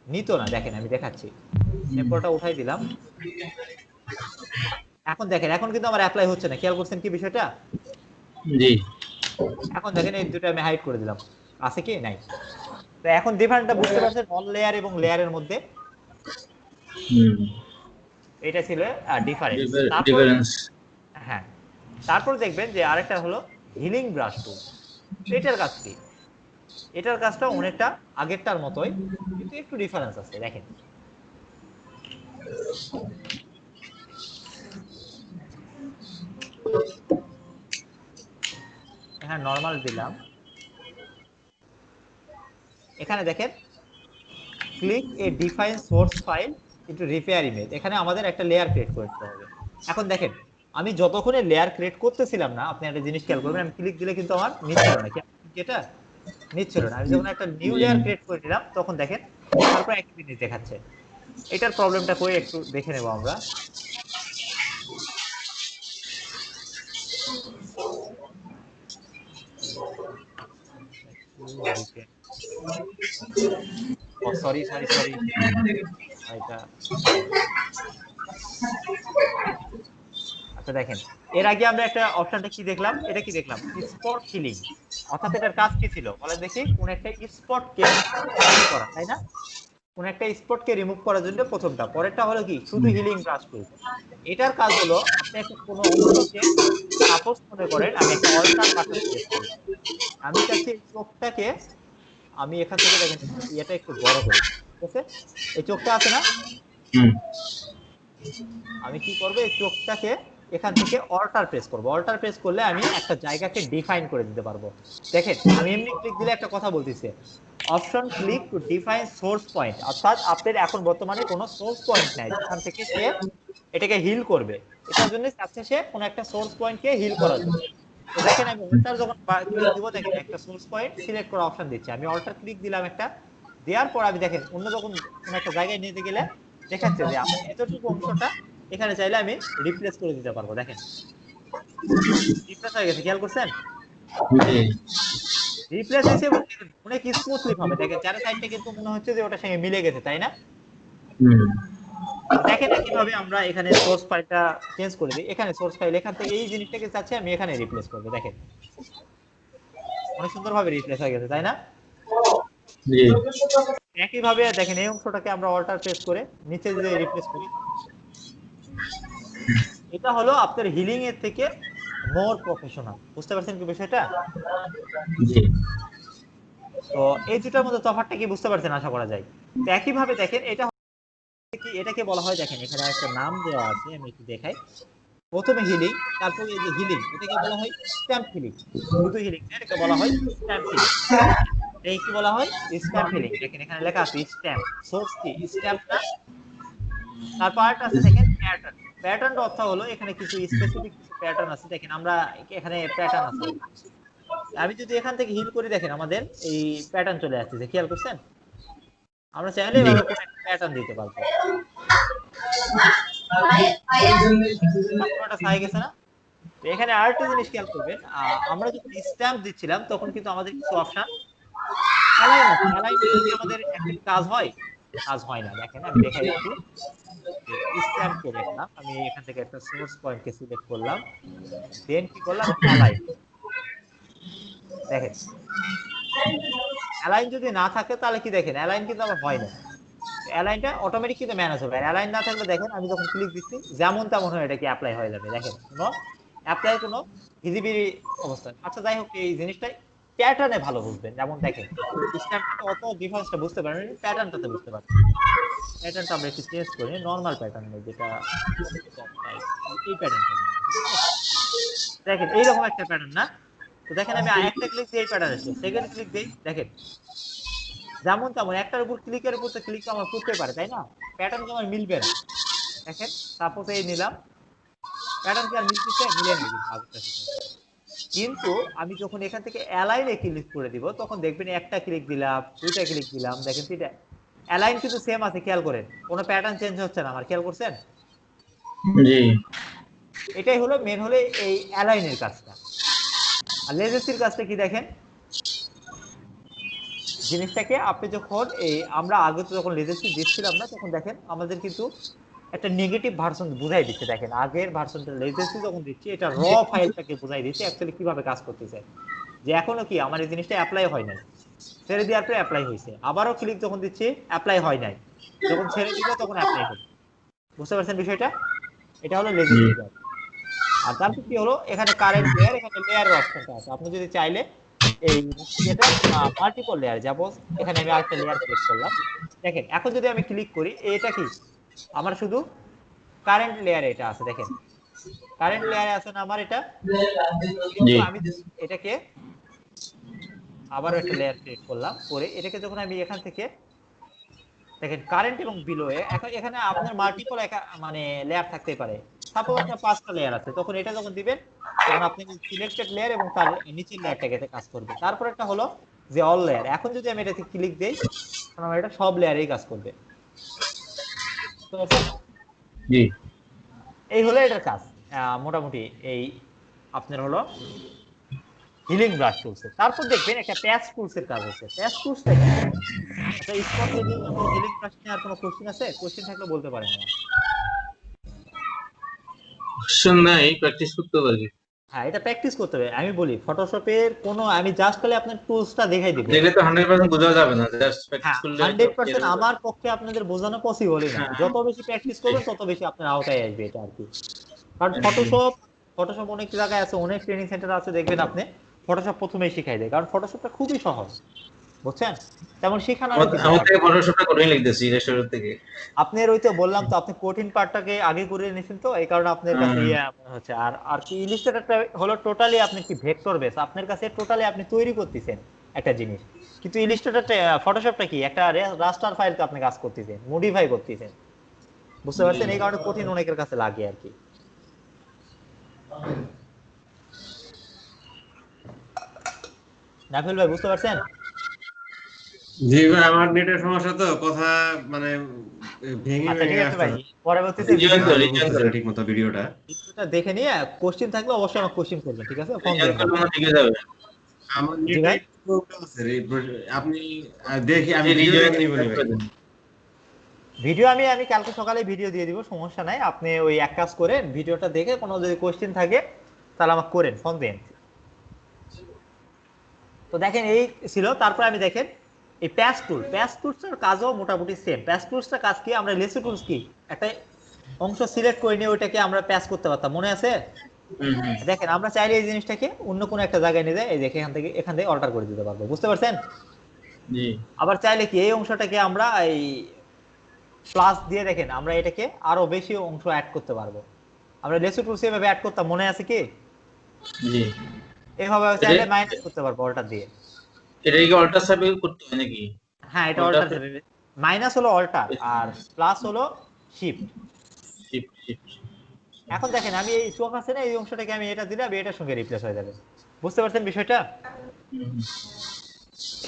নিত না। দেখেন আমি দেখাচ্ছি, স্যাম্পলটা উঠাই দিলাম, এখন দেখেন এখন কিন্তু আমার অ্যাপ্লাই হচ্ছে না। খেয়াল করছেন কি বিষয়টা? জি, এখন দেখেন এই দুটো আমি হাইড করে দিলাম, আছে কি নাই? তো এখন ডিফারেন্টটা বুঝতে পারছেন অল লেয়ার এবং লেয়ারের মধ্যে? হুম, এটা ছিল ডিফারেন্স। তারপর ডিফারেন্স, হ্যাঁ, তারপর দেখবেন যে আরেকটা হলো হিলিং ব্রাশ টুল। এটার কাজ কি? এটার কাজটা অনেকটা আগেরটার মতোই, কিন্তু একটু ডিফারেন্স আছে। দেখেন এখানে নরমাল দিলাম, এখানে দেখেন click a define source file into repair image, এখানে আমাদের একটা লেয়ার ক্রিয়েট করে দিতে হবে। এখন দেখেন আমি যতক্ষণে লেয়ার ক্রিয়েট করতেছিলাম না, আপনি একটা জিনিস খেয়াল করবেন, আমি ক্লিক দিলে কিন্তু আমার নিচ্ছিল না, কি এটা নিচ্ছিল না। আমি যখন একটা নিউ জি, লেয়ার ক্রিয়েট করে দিলাম তখন দেখেন তারপর একই জিনিস দেখাচ্ছে। এটার প্রবলেমটা কই একটু দেখে নেব আমরা। ও সরি সরি সরি, এটা আচ্ছা দেখেন, এর আগে আমরা একটা অপশনটা কি দেখলাম, এটা কি দেখলাম, স্পট হিলিং। অর্থাৎ এটার কাজ কি ছিল বলেন দেখি, কোন একটা স্পটকে হিল করা, তাই না? কোন একটা স্পটকে রিমুভ করার জন্য প্রথমটা, পরেরটা হলো কি শুধু হিলিং ব্রাশ টুল। এটার কাজ হলো আপনি একটা কোনো অংশকে, সাপোজ মনে করেন আমি একটা অল্টার বাটন প্রেস করি, আমি চাচ্ছি এই চোখটাকে আমি এখান থেকে দেখেন এটা একটু বড় করি, ঠিক আছে? এই চোখটা আছে না, হুম, আমি কি করব, এই চোখটাকে এখান থেকে অল্টার প্রেস করব। অল্টার প্রেস করলে আমি একটা জায়গাকে ডিফাইন করে দিতে পারবো। দেখেন আমি এমনি ক্লিক দিলে একটা কথা বলতেছে, option click to define source point, অর্থাৎ আপনার এখন বর্তমানে কোনো সোর্স পয়েন্ট নাই যেখান থেকে সে এটাকে হিল করবে। এটার জন্য চাচ্ছে সে কোনো একটা সোর্স পয়েন্টকে হিল করার জন্য। তো দেখেন আমি অল্টার যখন ক্লিক দিব, দেখেন একটা সোর্স পয়েন্ট সিলেক্ট করা অপশন দিচ্ছে, আমি অল্টার ক্লিক দিলাম একটা, দেওয়ার পর আমি দেখেন অন্য যখন কোনো একটা জায়গায় নিতে গেলে দেখাচ্ছে যে আমার এতটুকু অংশটা এখানে চাইলে আমি রিপ্লেস করে দিতে পারবো। দেখেন রিপ্লেস হয়ে গেছে, খেয়াল করছেন? জি, রিপ্লেস হয়েছে এবং দেখেন অনেক স্মুথলি ভাবে, দেখেন চার সাইডটা কিন্তু মনে হচ্ছে যে ওটার সঙ্গে মিলে গেছে, তাই না? হুম, তো দেখেন কিভাবে আমরা এখানে সোর্স ফাইলটা চেঞ্জ করে দিই। এখানে সোর্স ফাইল, এখান থেকে এই জিনিসটাকে চাচ্ছি আমি এখানে রিপ্লেস করবো, দেখেন অনেক সুন্দরভাবে রিপ্লেস হয়ে গেছে, তাই না? জি, একইভাবে দেখেন এই অংশটাকে আমরা অল্টার প্রেস করে নিচে যে রিপ্লেস করি, এটা হলো আপনার হিলিং এর থেকে মোর প্রফেশনাল। বুঝতে পারছেন কি বিষয়টা? জি, তো এই দুটার মধ্যে তফাৎটা কি বুঝতে পারছেন আশা করা যায়। তো একইভাবে দেখেন এটা কি, এটাকে বলা হয়, দেখেন এখানে একটা নাম দেওয়া আছে, আমি একটু দেখাই। প্রথমে হিলিং, তারপর এই যে হিলিং, এটাকে বলা হয় স্ট্যাম্প হিলিং। শুধু হিলিং না, এটাকে বলা হয় স্ট্যাম্প হিলিং। এই কি বলা হয়, স্ট্যাম্প হিলিং। দেখেন এখানে লেখা আছে স্ট্যাম্প, সোর্স কি স্ট্যাম্প না? তারপর আরেকটা আছে দেখেন প্যাটার্ন। প্যাটার্ন অর্থ হলো এখানে কিছু স্পেসিফিক কিছু প্যাটার্ন আছে, দেখেন আমরা এখানে প্যাটার্ন আছে। আমি যদি এখান থেকে হিল করি, দেখেন আমাদের এই প্যাটার্ন চলে আসছে, খেয়াল করছেন? আমরা চাইলে জি, এভাবে কোনো একটা প্যাটার্ন দিতে পারবো। পুরোটা ছাই গেছে না? তো এখানে আরেকটা জিনিস খেয়াল করবেন, আমরা যখন স্ট্যাম্প দিচ্ছিলাম তখন কিন্তু আমাদের কিছু অপশন অ্যালাইন আছে। অ্যালাইনমেন্টে কি আমাদের অ্যাকচুয়ালি কাজ হয়? কাজ হয় না। দেখেন আমি দেখাই দিচ্ছি, যে স্ট্যাম্প কে দেখলাম, আমি এখান থেকে একটা সোর্স পয়েন্টকে সিলেক্ট করলাম, দেন কি করলাম অ্যালাইন। দেখেন অ্যালাইন যদি না থাকে তাহলে কি, দেখেন অ্যালাইন কিন্তু আমার হয় না। অ্যালাইনটা অটোমেটিক কিন্তু ম্যানেজ হবে। আর অ্যালাইন না থাকলে দেখেন আমি যখন ক্লিক দিচ্ছি যেমন তেমন হয়ে এটা কি অ্যাপ্লাই হয়ে যাবে। দেখেন কোনো অ্যাপ্লাই কোনো ভিজিবিলি অবস্থা। আচ্ছা যাই হোক, এই জিনিসটাই প্যাটার্নে ভালো বুঝবেন। যেমন দেখেন স্ট্যান্ডার্ডে অত ডিফারেন্সটা বুঝতে পারেন, প্যাটার্নটাতে বুঝতে পারেন। প্যাটার্নটা আমরা একটু চেঞ্জ করি, নরমাল প্যাটার্ন নেই, যেটা এই প্যাটার্নটা নিই, ঠিক আছে? দেখেন এইরকম একটা প্যাটার্ন না? তো দেখেন আমি একটা ক্লিক দিয়ে এই প্যাটার্ন আসছে, সেকেন্ড ক্লিক দিই, দেখেন যেমন তেমন একটার উপর ক্লিকের উপর তো ক্লিক আমার করতে পারে, তাই না? প্যাটার্ন কি আমার মিলবে না? দেখেন সাপোজ এই নিলাম, প্যাটার্ন কি আর মিলতেছে? মিলে না কিন্তু আগেরটার সাথে। কিন্তু আমি যখন এখান থেকে অ্যালাইনে ক্লিক করে দিব তখন দেখবেন একটা ক্লিক দিলাম, দুইটা ক্লিক দিলাম, দেখেন তিনটা অ্যালাইন কিন্তু সেম আছে, খেয়াল করেন কোনো প্যাটার্ন চেঞ্জ হচ্ছে না আমার, খেয়াল করছেন? জি এটাই হলো মেন হলো এই অ্যালাইনের কাজটা। আর লেজেসির কাজটা কি দেখেন, জিনিসটাকে আপনি যখন এই আমরা আগে তো যখন লেজেসি দিচ্ছিলাম না তখন দেখেন আমাদের কিন্তু একটা নেগেটিভ ভার্সন বুঝাই দিচ্ছে। দেখেন আগের ভার্সনটা লেজেসি যখন দিচ্ছি এটা র ফাইলটাকে বুঝাই দিচ্ছে অ্যাকচুয়ালি কিভাবে কাজ করতেছে, যে এখনো কি আমার এই জিনিসটা অ্যাপ্লাই হয় নাই, ছেড়ে দেওয়ার পরে অ্যাপ্লাই হয়েছে, আবারও ক্লিক যখন দিচ্ছি অ্যাপ্লাই হয় নাই, যখন ছেড়ে দিব তখন অ্যাপ্লাই হবে। বুঝতে পারছেন বিষয়টা? এটা হলো জি লেজেসি কাজ। আর তারপর কি হলো, এখানে কারেন্ট লেয়ার, এখানে লেয়ারের অপশনটা আছে। আপনি যদি চাইলে এই যেটা মাল্টিপল লেয়ার যাব, এখানে আমি আরেকটা লেয়ার সিলেক্ট করলাম। দেখেন এখন যদি আমি ক্লিক করি, এটা কি আমার শুধু কারেন্ট লেয়ারে এটা আছে। দেখেন কারেন্ট লেয়ারে আছে না আমার এটা, কিন্তু জি আমি এটাকে আবারও একটা লেয়ার ক্রিয়েট করলাম, করে এটাকে যখন আমি এখান থেকে দেখেন কারেন্ট এবং বিলো এখন এখানে আপনার মাল্টিপল মানে লেয়ার থাকতেই পারে। সাপোজ আপনার 5টা লেয়ার আছে, তখন এটা যখন দিবেন তখন আপনি সিলেক্টেড লেয়ার এবং তার নিচের লেয়ারটাকে এতে কাজ করবে। তারপর একটা হলো যে অল লেয়ার, এখন যদি আমি এটাতে ক্লিক দেই তখন আমার এটা সব লেয়ারেই কাজ করবে। বুঝতে পারছেন? জি এই হলো এটার কাজ। মোটামুটি এই আপনার হলো হিলিং ব্রাশ টুলস। তারপর দেখবেন একটা প্যাচ টুলস এর কাজ আছে। প্যাচ টুলসটা কি? আচ্ছা স্পট হিলিং এবং হিলিং ব্রাশ নিয়ে আর কোনো কোশ্চেন আছে? কোশ্চেন থাকলে বলতে পারেন আমার। কোশ্চেন নাই, প্র্যাকটিস করতে পারি। হ্যাঁ এটা প্র্যাকটিস করতে হবে। আমি বলি ফটোশপের কোনো আমি জাস্ট খালি আপনার টুলসটা দেখাই দিব। দেখলে তো 100% বোঝা যাবে না, জাস্ট প্র্যাকটিস হ্যাঁ করলে হয়তো 100% আমার পক্ষে আপনাদের বোঝানো পসিবলই না। হ্যাঁ যত বেশি প্র্যাকটিস করবেন তত বেশি আপনার আওতায় আসবে এটা আর কি। কারণ ফটোশপ ফটোশপ অনেক জায়গায় আছে, অনেক ট্রেনিং সেন্টার আছে, দেখবেন আপনি ফটোশপ প্রথমেই শিখাই দেয়, কারণ ফটোশপটা খুবই সহজ, বুঝছেন? তেমন শেখানোরও কিছু আমার থাকে থেকে না। ফটোশপটা করেই লিখতেছি রেস্টোরেন্ট থেকে। আপনার ওই তো বললাম তো আপনি কঠিন পার্টটাকে আগে করে নিয়েছেন, তো এই কারণে আপনার কাছে ইয়ে মনে হচ্ছে। আর আর কি ইলিস্ট্রেটরটা হলো টোটালি আপনি কি ভেক্টর বেস, আপনার কাছে টোটালি আপনি তৈরি করতেছেন একটা জিনিস। কিন্তু ইলিস্ট্রেটরটা ফটোশপটা কি একটা রাস্টার ফাইলকে আপনি কাজ করতেছেন, মডিফাই করতেছেন। বুঝতে পারছেন? এই কারণে কঠিন অনেকের কাছে লাগে আর কি। নাফিল ভাই বুঝতে পারছেন? জি ভাই, আমার নেটের সমস্যা তো, কথা মানে ভেঙে আচ্ছা ঠিক ভেঙে আছে ভাই, আসতেছে। পরবর্তীতে রিজয়েন ভিডিওটা করে আমি রিজয়েন বুঝতেছি করে না ঠিক মতো ভিডিওটা। দেখে নিয়ে কোশ্চেন থাকলে অবশ্যই আমাকে কোশ্চেন করবেন, ঠিক আছে? ফোন রিজয়েন দিবেন করলে তারপর। মনে ঠিক হয়ে যাবে। আমার জি নেটটা ভাই। একটু প্রবলেম আছে রে। আপনি দেখি, আমি যে ভিডিও রিজয়েন দেখে নিবনি ভাই। করে দেন। ভিডিও আমি আমি কালকে সকালে ভিডিও দিয়ে দিব, সমস্যা নাই। আপনি ওই এক কাজ করেন, ভিডিওটা দেখে কোনো যদি কোশ্চেন থাকে তাহলে আমাকে করেন, ফোন দেন। তো দেখেন এই ছিল। তারপর আমি দেখেন এই প্যাচ টুলসের কাজও মোটামুটি সেম। প্যাচ টুলসটার কাজ কি, আমরা লেসি টুলস কি একটা অংশ সিলেক্ট করে নিয়ে ওইটাকে আমরা প্যাচ করতে পারতাম, মনে আছে? হুম হুম দেখেন আমরা চাইলে এই জিনিসটাকে অন্য কোনো একটা জায়গায় নিয়ে যাই, এই দেখে এখান থেকে অল্টার করে দিতে পারবো। বুঝতে পারছেন? জি আবার চাইলে কি এই অংশটাকে আমরা এই প্লাস দিয়ে দেখেন আমরা এটাকে আরো বেশি অংশ অ্যাড করতে পারবো। আমরা লেসি টুলস এভাবে অ্যাড করতাম, মনে আছে কি? জি এভাবে এটা চাইলে মাইনাস করতে পারবো অল্টার দিয়ে। এটা কি অল্টার সাবে করতে হয় নাকি? হ্যাঁ এটা অল্টার অল্টার যাবে। মাইনাস হলো অল্টার আর প্লাস হলো শিফট। Shift shift. এখন দেখেন আমি এই চোখ আছে না, এই অংশটাকে আমি এটা দিলে আমি এটার সঙ্গে রিপ্লেস হয়ে যাবে। বুঝতে পারছেন বিষয়টা?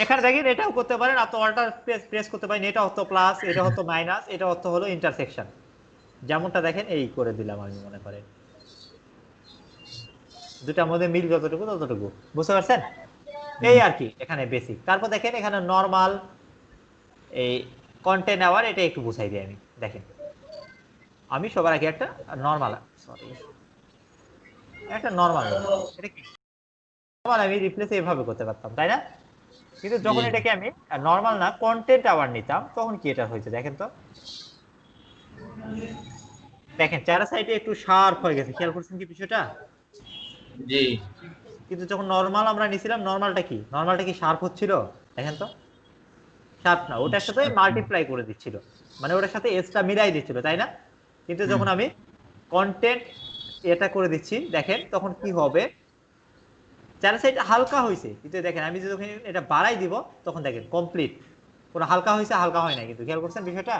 এখানে দেখেন এটাও করতে পারেন আপনি, অল্টার প্রেস করতে পারেন, এটা হতো প্লাস, এটা হতো মাইনাস, এটা হলো ইন্টারসেকশন। যেমনটা দেখেন এই করে দিলাম আমি, মনে করেন দুটার মধ্যে মিল যতটুকু ততটুকু। বুঝতে পারছেন? এই আর কি এখানে বেসিক। তারপর দেখেন এখানে নরমাল এই কন্টেন্ট আওয়ার, এটা একটু বুঝাই দিই আমি। দেখেন আমি সবার আগে একটা নরমাল, সরি একটা নরমাল, এটা কি নরমাল আমি রিপ্লেস এভাবে করতে পারতাম, তাই না? কিন্তু যখন জি এটাকে আমি নর্মাল না কন্টেন্ট আওয়ার নিতাম তখন কি এটা হয়েছে দেখেন তো, দেখেন চারা সাইডে একটু শার্প হয়ে গেছে, খেয়াল করছেন কি বিষয়টা? জি কিন্তু যখন নর্মাল আমরা নিছিলাম, নর্মালটা কি শার্প হচ্ছিল? দেখেন তো, শার্প না, ওটার সাথে মাল্টিপ্লাই করে দিচ্ছিল, মানে ওটার সাথে এসটা মিলাই দিচ্ছিল, তাই না? কিন্তু হুম যখন আমি কন্টেন্ট এটা করে দিচ্ছি, দেখেন তখন কি হবে, চারা সাইড হালকা হয়েছে, কিন্তু দেখেন আমি যখন এটা বাড়াই দিব তখন দেখেন কমপ্লিট পুরো হালকা হয়েছে, হালকা হয় না, কিন্তু খেয়াল করছেন বিষয়টা?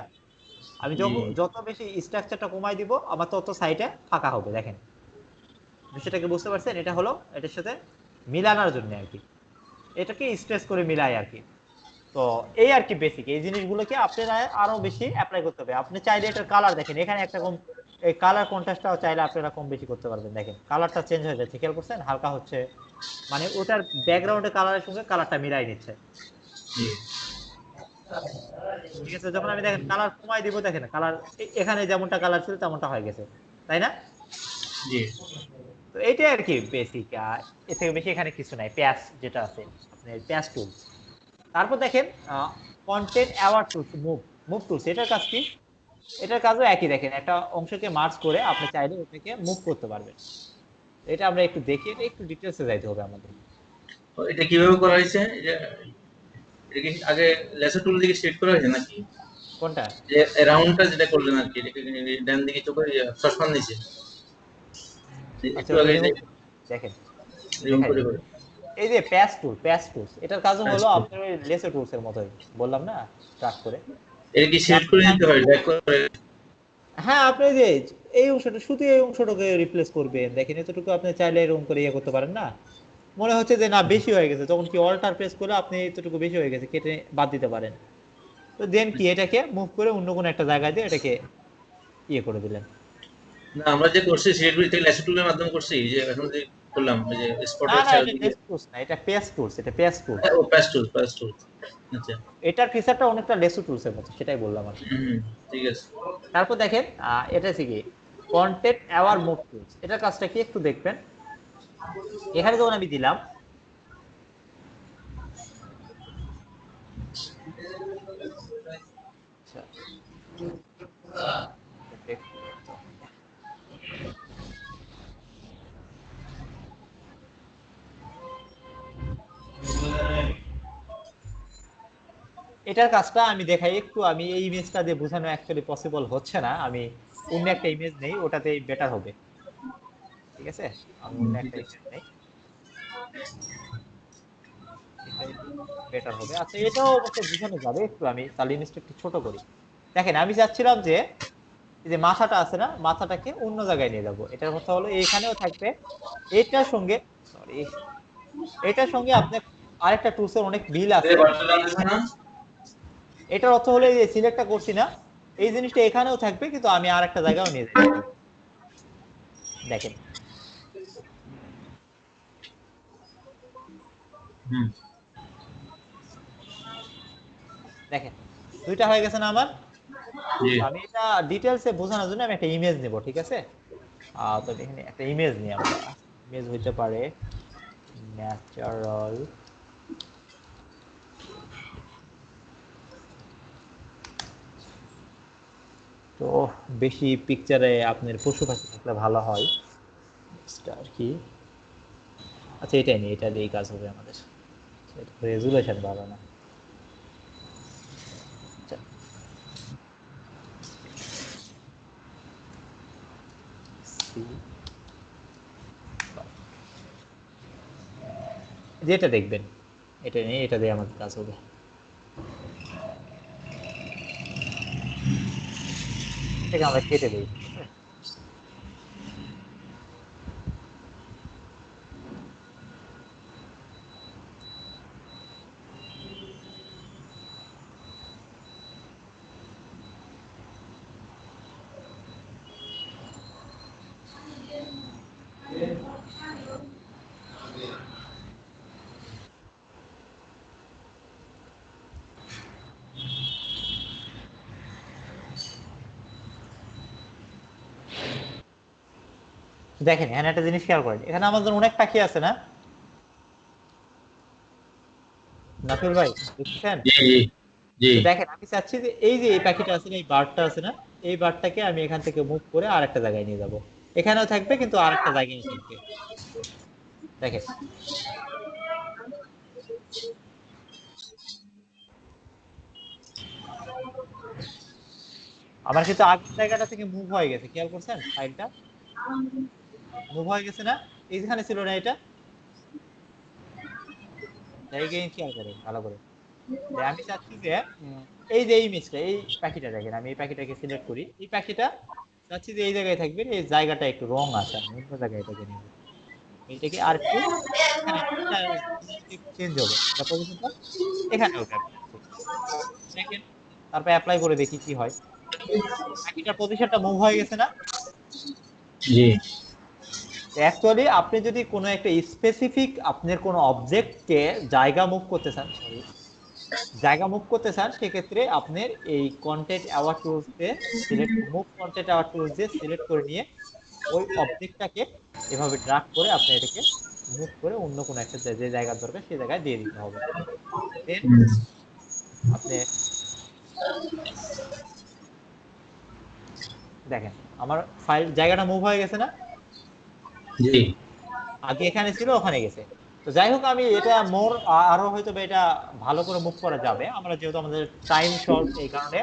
আমি জি যত বেশি স্ট্রাকচারটা কমাই দিব আমার তত সাইডে ফাঁকা হবে, দেখেন বিষয়টাকে বুঝতে পারছেন? এটা হলো এটার সাথে মিলানোর জন্য আর কি, এটাকে স্ট্রেস করে মিলাই আর কি। তো এই আর কি বেসিক এই জিনিসগুলোকে আপনারা আরো বেশি অ্যাপ্লাই করতে হবে। আপনি চাইলে এটার কালার দেখেন, এখানে একটা কম, এই কালার কন্ট্রাস্টটাও চাইলে আপনারা কম বেশি করতে পারবেন, দেখেন কালারটা চেঞ্জ হয়ে যাচ্ছে, খেয়াল করছেন? হালকা হচ্ছে, মানে ওটার ব্যাকগ্রাউন্ডের কালারের সঙ্গে কালারটা মিলাই নিচ্ছে, জি ঠিক আছে? যখন আমি দেখেন কালার কমাই দিব, দেখেন কালার এখানে যেমনটা কালার ছিল তেমনটা হয়ে গেছে, তাই না? জি তো এইটাই আর কি বেসিক, এর থেকে বেশি এখানে কিছু নাই। প্যাচ যেটা আছে আপনার প্যাচ টুলস, তারপর দেখেন content award tools, move move tools, এটার কাজ কি? এটার কাজও একই, দেখেন একটা অংশকে মার্জ করে আপনি চাইলে ওটাকে মুভ করতে পারবেন। এটা আমরা একটু দেখি, এটা একটু ডিটেলসে যাইতে হবে আমাদের। তো এটা কিভাবে করা হয়েছে? এটা কি আগে লেসার টুল দিকে সেট করা হয়েছে নাকি? কোনটা? যে রাউন্ডটা যেটা করলেন আর কি, এটাকে ডান দিকে চোখে চশমা নিচে আচ্ছা একটু ওটা আগে যে রিমুভ, দেখেন রিমুভ দেখাই করে দিই। করে এই যে প্যাচ টুল, প্যাচ টুলস এটার কাজও হলো আসতো। আপনার ওই লেসো টুলস এর মতোই, বললাম না স্টার্ট করে এটা কি যে সেট আপনি করে দিতে হয় ড্র্যাগ করে? হ্যাঁ আপনি যে এই অংশটা, শুধু এই অংশটাকে রিপ্লেস করবেন, দেখেন এতটুকু আপনি চাইলে এরকম করে ইয়ে করতে পারেন না? মনে হচ্ছে যে না বেশি হয়ে গেছে, তখন কি অল্টার প্রেস করে আপনি এতটুকু বেশি হয়ে গেছে কেটে বাদ দিতে পারেন। তো দেন কি এটাকে মুভ করে অন্য কোনো একটা জায়গায় দিয়ে এটাকে ইয়ে করে দিলেন। না আমরা যে করছি সিলেট থেকে লেসার টুলের মাধ্যমে করছি, যে এখন যে করলাম ওই যে না স্পটের না এটা চারদিকে। লেস টুলস না, এটা পেস টুলস, এটা পেস টুলস। ও প্যাচ টুল আচ্ছা। এটার ফিচারটা অনেকটা লেসু টুলস এর মতো, সেটাই বললাম আর কি। হুম, ঠিক আছে। তারপর দেখেন এটা হচ্ছে কি কন্টেন্ট অ্যাওয়ার মুভ টুলস, এটার কাজটা কি একটু দেখবেন। এখানে যখন আমি দিলাম, আচ্ছা দেখুন তো। এটার কাজটা আমি দেখাই একটু, আমি এই ইমেজটা দিয়ে বোঝানো অ্যাকচুয়ালি পসিবল হচ্ছে না, আমি অন্য একটা ইমেজ নেই, ওটাতে বেটার হবে, ঠিক আছে? আমি অন্য ঠিক একটা আছে। ইমেজ নেই, এটাই বেটার হবে। আচ্ছা এটাও অবশ্য বোঝানো যাবে একটু, আমি তাহলে ইমেজটা একটু ছোট করি। দেখেন আমি চাচ্ছিলাম যে এই যে মাথাটা আছে না, মাথাটাকে অন্য জায়গায় নিয়ে যাবো, এটার কথা হলো এখানেও থাকবে, এটার সঙ্গে, সরি, এটার সঙ্গে আপনার আরেকটা টুলসের অনেক মিল এ আছে। বাটটা টানতেছে না? এটার অর্থ হলো এই যে সিলেক্টটা করছি না, এই জিনিসটা এখানেও থাকবে কিন্তু আমি আর একটা জায়গায় নিয়ে যাইতে পারবো, দেখেন হুম, দেখেন দুইটা হয়ে গেছে না আমার? জি তো আমি এটা ডিটেলসে বোঝানোর জন্য আমি একটা ইমেজ নেব, ঠিক আছে? তো এখানে একটা ইমেজ নিই আমরা, ইমেজ হইতে পারে ন্যাচারাল, তো বেশি পিকচারে আপনার পশু পাখি থাকলে ভালো হয়, স্টার কি, আচ্ছা এটাই নেই, এটা দিয়েই কাজ হবে আমাদের, রেজুলেশন ভালো না, আচ্ছা see, যেটা দেখবেন এটা নেই, এটা দিয়ে আমাদের কাজ হবে। এটাকে আমরা কেটে দিই, ঠিক আছে? দেখেন এখানে একটা জিনিস খেয়াল করেন, এখানে আমাদের অনেক পাখি আছে না, নাফিল ভাই দেখছেন? জি জি জি তো দেখেন আমি চাচ্ছি যে এই যে এই পাখিটা আছে না, এই বার্ডটা আছে না, এই বার্ডটাকে আমি এখান থেকে মুভ করে আরেকটা জায়গায় নিয়ে যাব। এখানেও থাকবে কিন্তু আরেকটা জায়গায় থাকবে। দেখেন আমার কিন্তু আগের জায়গাটা থেকে মুভ হয়ে গেছে, খেয়াল করছেন? ফাইলটা মুভ হয়ে গেছে না? এইখানে ছিল না এটা, জায়গায় খেয়াল করেন ভালো করে। যে আমি চাচ্ছি যে এই যে এই ইমেজটা, এই পাখিটা দেখেন, আমি এই পাখিটাকে সিলেক্ট করি, এই পাখিটা চাচ্ছি যে এই জায়গায় থাকবে, এই জায়গাটা একটু রং আছে, আমি অন্য জায়গায় এটাকে নিব। এটাকে আর একটু এখানে চেঞ্জ হবে, এটা পজিশনটা এখানে হবে। দেখেন তারপর অ্যাপ্লাই করে দেখি কি হয়। পাখিটার পজিশনটা মুভ হয়ে গেছে না? জি অ্যাকচুয়ালি আপনি যদি কোনো একটা স্পেসিফিক আপনার কোনো অবজেক্টকে জায়গা মুভ করতে চান, সরি জায়গা মুভ করতে চান, সেক্ষেত্রে আপনার এই কন্টেন্ট অ্যাওয়ার টুলস দিয়ে select, move content aware tools দিয়ে সিলেক্ট করে নিয়ে ওই অবজেক্টটাকে এভাবে ড্রাগ করে আপনি এটাকে মুভ করে অন্য কোনো একটা যে জায়গার দরকার সেই জায়গায় দিয়ে দিতে হবে। দেন আপনি দেখেন আমার ফাইল জায়গাটা মুভ হয়ে গেছে না? জি আগে এখানে ছিল ওখানে গেছে। তো যাই হোক আমি এটা মোর আরো হয়তো বা এটা ভালো করে মুভ করা যাবে, আমরা যেহেতু আমাদের টাইম শর্ট এই কারণে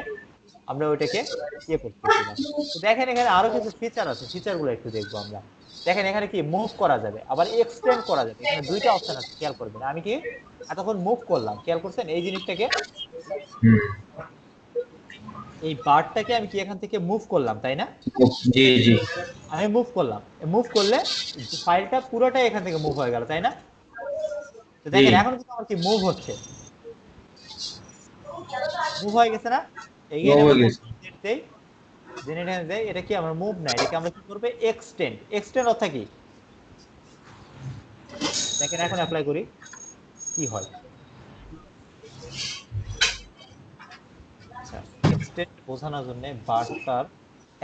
আমরা ওইটাকে ইয়ে করতেছি না। তো দেখেন এখানে আরো কিছু ফিচার আছে, ফিচার গুলো একটু দেখবো আমরা। দেখেন এখানে কি মুভ করা যাবে, আবার এক্সটেন্ড করা যাবে, এখানে দুইটা অপশন আছে, খেয়াল করবেন। আমি কি এতক্ষণ মুভ করলাম, খেয়াল করছেন এই জিনিসটাকে, হুম এই বারটাকে আমি কি এখান থেকে মুভ করলাম, তাই না? জি জি আমি মুভ করলাম, মুভ করলে ফাইলটা পুরোটাই এখান থেকে মুভ হয়ে গেল, তাই না? তো জি দেখেন এখন কিন্তু আমার কি মুভ হচ্ছে, মুভ হয়ে গেছে না? এগেইন হয়ে আমরা গেছে কোড দেই, জেনারেট দেই, এটা কি আমরা মুভ না, এটাকে আমরা কি করব, এক্সটেন্ড। এক্সটেন্ড অর্থ কি দেখেন এখন অ্যাপ্লাই করি কি হয়। আচ্ছা এক্সটেন্ড বোঝানোর জন্য বারটার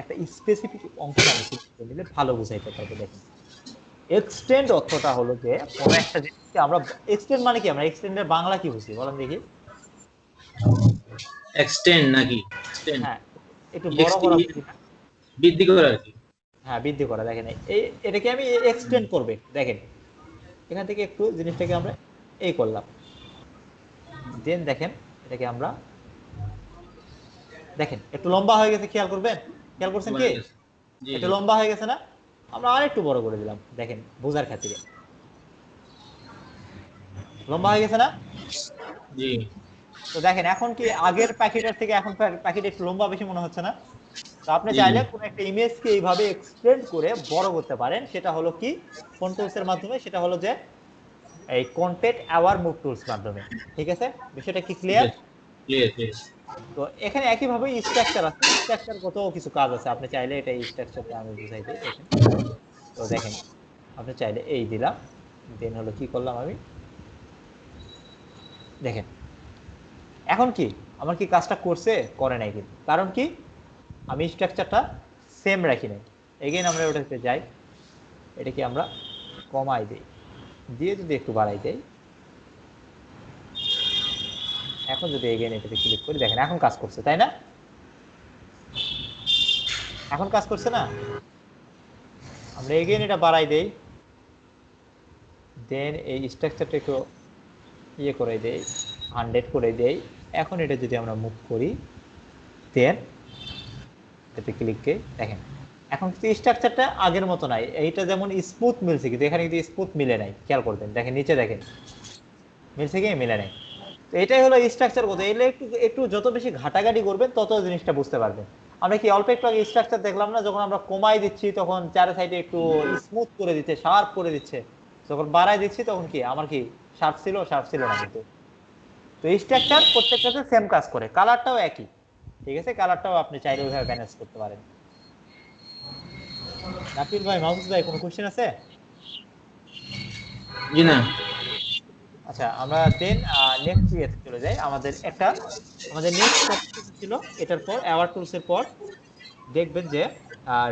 একটা স্পেসিফিক অংশ আমি সিলেক্ট করে নিলে ভালো বুঝাইতে পারবো। দেখেন এক্সটেন্ড অর্থটা হলো যে কোনো একটা জিনিসকে আমরা, এক্সটেন্ড মানে কি, আমরা এক্সটেন্ডের বাংলা কি বুঝি বলেন দেখি? এক্সটেন্ড নাকি এক্সটেন্ড হ্যাঁ একটু বড় করা বুঝি না? বৃদ্ধি করে আর কি হ্যাঁ বৃদ্ধি করা। দেখেন এই এটাকে আমি এক্সটেন্ড করবে, দেখেন এখান থেকে একটু জিনিসটাকে আমরা এই করলাম, দেন দেখেন এটাকে আমরা, দেখেন একটু লম্বা হয়ে গেছে, খেয়াল করবেন, খেয়াল করছেন কি? হয়ে গেছে জি একটু জি লম্বা হয়ে গেছে না? আমরা আরেকটু বড় করে দিলাম, দেখেন বোঝার খাতিরে, লম্বা হয়ে গেছে না? জি তো দেখেন এখন কি আগের প্যাকেটের থেকে এখন প্যাকেট একটু লম্বা বেশি মনে হচ্ছে না? তো আপনি জি চাইলে কোনো একটা ইমেজকে এইভাবে এক্সটেন্ড করে বড় করতে পারেন, সেটা হলো কি কোন টুলস এর মাধ্যমে, সেটা হলো যে এই কন্টেন্ট অ্যাওয়ার মুভ টুলস মাধ্যমে। ঠিক আছে, বিষয়টা কি ক্লিয়ার? ক্লিয়ার ক্লিয়ার তো এখানে একইভাবে স্ট্রাকচার আছে, স্ট্রাকচার কত কিছু কাজ আছে, আপনি চাইলে এটা স্ট্রাকচারটা আমি বুঝাই দিই। দেখেন তো দেখেন আপনি চাইলে এই দিলাম, দেন হলো কি করলাম আমি, দেখেন এখন কি আমার কি কাজটা করছে, করে নাই, কিন্তু কারণ কি আমি স্ট্রাকচারটা সেম রাখি নাই। এগেইন আমরা ওটাতে যাই, এটাকে আমরা কমাই দেই, দিয়ে যদি একটু বাড়াই দেই, এখন যদি এগেইন এটাতে ক্লিক করি, দেখেন এখন কাজ করছে, তাই না? এখন কাজ করছে না? আমরা এগেইন এটা বাড়াই দেই, দেন এই স্ট্রাকচারটা একটু ইয়ে করে দেই, 100 করে দেই। এখন এটা যদি আমরা মুভ করি, দেন এটাতে ক্লিক করে দেখেন এখন কিন্তু স্ট্রাকচারটা আগের মতো নাই, এইটা যেমন স্মুথ মিলছে কিন্তু এখানে কিন্তু স্মুথ মিলে নাই, খেয়াল করবেন দেখেন নিচে দেখেন মিলছে কি, মিলে নাই। তো এটাই হলো স্ট্রাকচার কথা, এলে একটু একটু যত বেশি ঘাটাঘাটি করবেন তত জিনিসটা বুঝতে পারবেন। আমরা কি অল্প একটু আগে স্ট্রাকচার দেখলাম না, যখন আমরা কমাই দিচ্ছি তখন চারি সাইডে একটু স্মুথ করে দিচ্ছে, শার্প করে দিচ্ছে, যখন বাড়াই দিচ্ছি তখন কি আমার কি শার্প ছিল, শার্প ছিল না কিন্তু। তো স্ট্রাকচার প্রত্যেকটাতে সেম কাজ করে, কালারটাও একই। ঠিক আছে, কালারটাও আপনি চাইলে ওইভাবে ম্যানেজ করতে পারেন। নাপির ভাই, মাহফুজ ভাই, কোনো কোশ্চেন আছে? জি না আচ্ছা আমরা দেন নেক্সট ইয়েতে চলে যাই। আমাদের নেক্সট টপিক ছিল এটার পর অ্যাওয়ার টুলস এর পর দেখবেন যে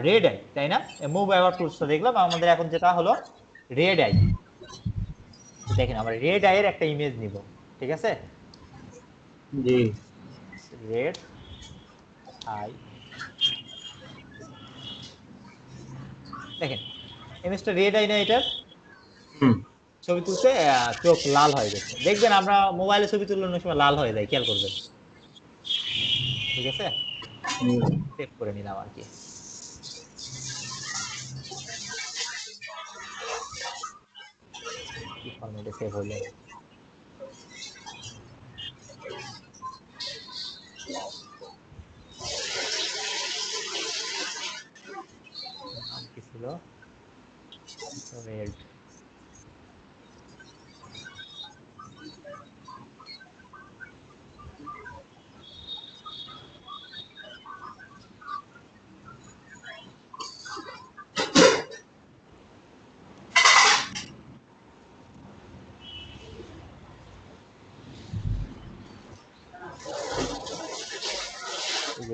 রেড আই, তাই না? মুভ অ্যাওয়ার টুলসটা দেখলাম, আমাদের এখন যেটা হলো রেড আই। দেখেন আমরা রেড আই এর একটা ইমেজ নিব। ঠিক আছে, জি রেড আই। দেখেন ইমেজটা রেড আই না, এটার হুম ছবি তুলতে চোখ লাল হয়ে গেছে। দেখবেন আমরা মোবাইলে ছবি তুললে অনেক সময় লাল হয়ে যায়, খেয়াল করবেন। ঠিক আছে, সেভ করে নিলাম আর কি। কি ফরম্যাটে সেভ হলো? নাম কি ছিল? রেড।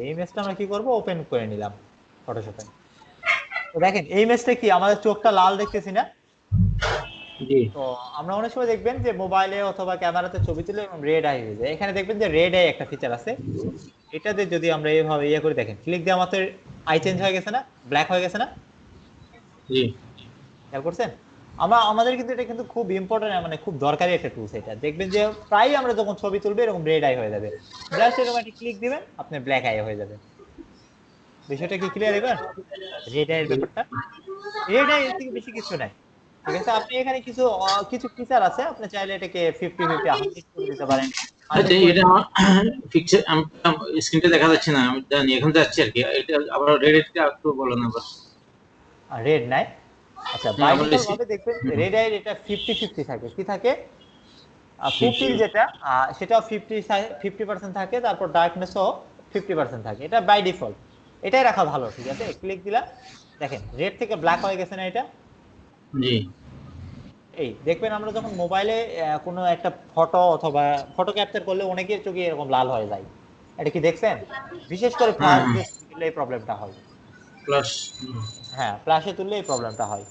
এই ইমেজটা আমরা কি করব, ওপেন করে নিলাম ফটোশপে। তো দেখেন এই ইমেজটা কি, আমাদের চোখটা লাল দেখতেছি না? জি তো আমরা অনেক সময় দেখবেন যে মোবাইলে অথবা ক্যামেরাতে ছবি তুলে এবং রেড আই হয়ে যায়। এখানে দেখবেন যে রেড আই একটা ফিচার আছে, এটাতে যদি আমরা এইভাবে ইয়ে করে দেখেন, ক্লিক দিয়ে আমাদের আই চেঞ্জ হয়ে গেছে না, ব্ল্যাক হয়ে গেছে না? জি খেয়াল করছেন? আমাদের কিন্তু এটা কিন্তু খুব ইম্পর্টেন্ট, মানে খুব দরকারি একটা টুলস। এটা দেখবেন যে প্রায় আমরা যখন ছবি তুলবে এরকম রেড আই হয়ে যাবে, জাস্ট এরকম একটা ক্লিক দিবেন আপনার ব্ল্যাক আই হয়ে যাবে। বিষয়টা কি ক্লিয়ার এবার? রেড আই এর ব্যাপারটা, রেড আই এর থেকে বেশি কিছু নাই। ঠিক আছে, আপনি এখানে কিছু কিছু ফিচার আছে, আপনি চাইলে এটাকে 50-50 100 করে দিতে পারেন, 100 আচ্ছা করে এটা আমার পিকচার আমি স্ক্রিনটা দেখা যাচ্ছে না, আমি জানি এখন যাচ্ছি আর কি। এটা আবার রেডটা একটু বলেন আবার। রেড নাই। আচ্ছা, হ্যাঁ বাই আমার ডিফল্ট ভাবে দেখবেন রেড আই এটা 50-50 থাকে। কি থাকে? পুপিল যেটা সেটাও 50% থাকে, তারপর ডার্কনেসও 50% থাকে, এটা বাই ডিফল্ট। এটাই রাখা ভালো। ঠিক আছে, ক্লিক দিলাম, দেখেন রেড থেকে ব্ল্যাক হয়ে গেছে না এটা? জি এই দেখবেন আমরা যখন মোবাইলে কোনো একটা ফটো অথবা ফটো ক্যাপচার করলে অনেকের চোখে এরকম লাল হয়ে যায়, এটা কি দেখছেন? বিশেষ করে হ্যাঁ ফ্ল্যাশ দিয়ে ছবি তুললে এই প্রবলেমটা হয়। প্লাস হ্যাঁ, ফ্ল্যাশে তুললে এই প্রবলেমটা হয়।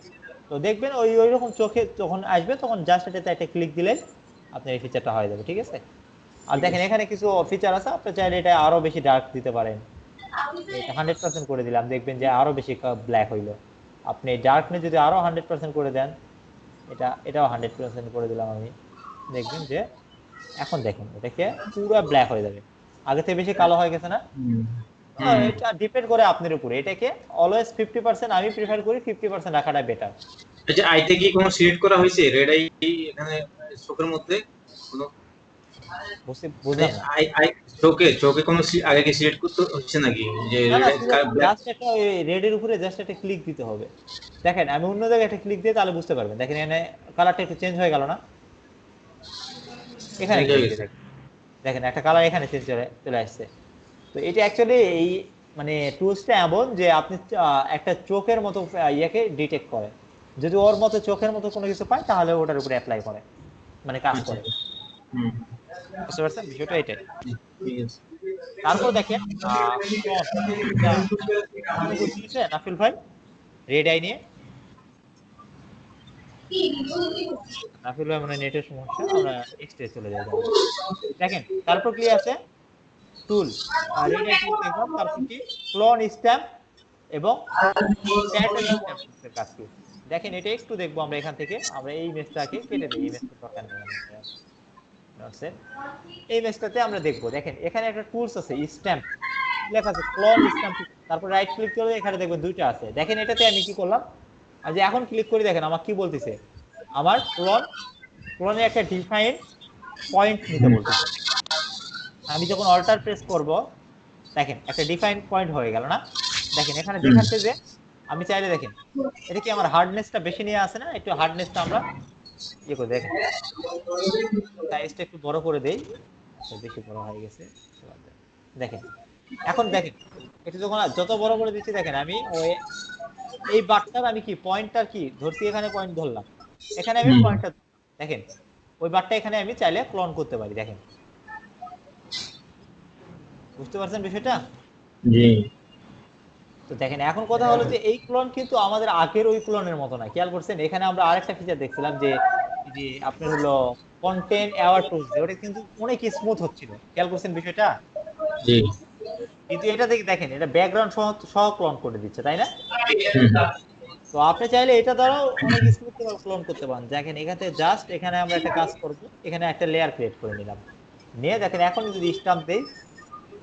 তো দেখবেন ওই ওই রকম চোখে যখন আসবে তখন জাস্ট এটাতে একটা ক্লিক দিলেই আপনার এই ফিচারটা হয়ে যাবে। ঠিক আছে, আর ঠিক দেখেন আছে। এখানে কিছু ফিচার আছে, আপনি চাইলে এটা আরো বেশি ডার্ক দিতে পারেন। এটা 100% করে দিলাম, দেখবেন যে আরো বেশি ব্ল্যাক হইলো। আপনি ডার্কনেস যদি আরো 100% করে দেন, এটাও 100% করে দিলাম আমি, দেখবেন যে এখন দেখেন এটাকে পুরো ব্ল্যাক হয়ে যাবে, আগে থেকে বেশি কালো হয়ে গেছে না? হুম হুম এটা ডিপেন্ড করে আপনার উপরে, এটাকে অলওয়েজ 50%, আমি প্রিফার করি 50% রাখাটা বেটার। আচ্ছা আইতে কি কোনো সিলেক্ট করা হয়েছে রেড আই এখানে চোখের মধ্যে কোনো মানে বুঝলাম না। আই আই চোখে চোখে কোনো আগে কি সিলেক্ট করতে হচ্ছে নাকি যে না না, ব্ল্যাক? জাস্ট একটা রেড এর উপরে জাস্ট একটা ক্লিক দিতে হবে। দেখেন আমি অন্য জায়গায় একটা ক্লিক দিয়ে তাহলে বুঝতে পারবেন, দেখেন এখানে কালারটা একটু চেঞ্জ হয়ে গেল না? এখানে চেঞ্জ হয়ে ক্লিক দিয়ে গেছে। দেখেন, দেখেন একটা কালার এখানে চেঞ্জ চলে চলে আসছে। তো এটা অ্যাকচুয়ালি এই মানে টুলসটা এমন যে আপনি একটা চোখের মতো ইয়াকে ডিটেক্ট করে, যদি ওর মতো চোখের মতো কোনো কিছু পায় তাহলে ওটার উপরে অ্যাপ্লাই করে, মানে কাজ আচ্ছা করে। হুম বুঝতে পারছেন বিষয়টা এটাই। ঠিক আছে। তারপর দেখেন ক্লন, এটা কোনো কোশ্চেন আছে নাফিল ভাই রেড আই নিয়ে? নাফিল ভাই মানে নেটের সমস্যা, আমরা নেক্সটে চলে যাই তাহলে। দেখেন তারপর কি আছে, টুল, রেড আই টুল দেখলাম, তারপর কি ক্লোন স্ট্যাম্প এবং প্যাটার্ন স্ট্যাম্প এর কাজ কি? দেখেন এটা একটু দেখবো আমরা এখান থেকে, আমরা এই ইমেজটাকে কেটে দেই, ইমেজটা দরকার নেই আমাদের আর। আছে এই ইমেজটাতে আমরা দেখবো, দেখেন এখানে একটা টুলস আছে স্ট্যাম্প, লেখা আছে ক্লোন স্ট্যাম্প, তারপর রাইট ক্লিক করে এখানে দেখবেন দুইটা আছে। দেখেন এটাতে আমি কি করলাম, আর যে এখন ক্লিক করি দেখেন আমার কি বলতেছে, আমার ক্লোনের একটা ডিফাইন পয়েন্ট নিতে বলতেছে। আমি যখন অল্টার প্রেস করব, দেখেন একটা ডিফাইন পয়েন্ট হয়ে গেল না? দেখেন এখানে হুম দেখাচ্ছে যে আমি চাইলে দেখেন এটা কি আমার হার্ডনেসটা বেশি নিয়ে আসে না, একটু হার্ডনেসটা আমরা ইয়ে করে দেখেন, সাইজটা একটু বড় করে দেই। আচ্ছা বেশি বড় হয়ে গেছে, দেখেন এখন দেখেন এটা যখন যত বড় করে দিচ্ছি দেখেন আমি ওই এই বারটার আমি কি পয়েন্টটার কি ধরছি, এখানে পয়েন্ট ধরলাম, এখানে আমি হুম পয়েন্টটা দেখেন ওই বারটা এখানে আমি চাইলে ক্লোন করতে পারি। দেখেন বুঝতে পারছেন বিষয়টা? জি তো দেখেন এখন কথা হলো যে এই ক্লোন কিন্তু আমাদের আগের ওই ক্লোনের মতো না, খেয়াল করছেন? এখানে আমরা আরেকটা ফিচার দেখছিলাম যে এই যে আপনার হলো কন্টেন্ট অ্যাওয়ার টুলস, ওটা কিন্তু অনেক স্মুথ হচ্ছিল, খেয়াল করছেন বিষয়টা? জি। কিন্তু এটা দেখে দেখেন, এটা ব্যাকগ্রাউন্ড সহ সহ ক্লোন করে দিচ্ছে, তাই না? হুম, তো আপনি চাইলে এটা দ্বারাও অনেক স্মুথ ক্লোন করতে পারেন। দেখেন এখান থেকে জাস্ট এখানে আমরা একটা কাজ করব, এখানে একটা লেয়ার ক্রিয়েট করে নিলাম, নিয়ে দেখেন এখন যদি স্টাম্প দেই,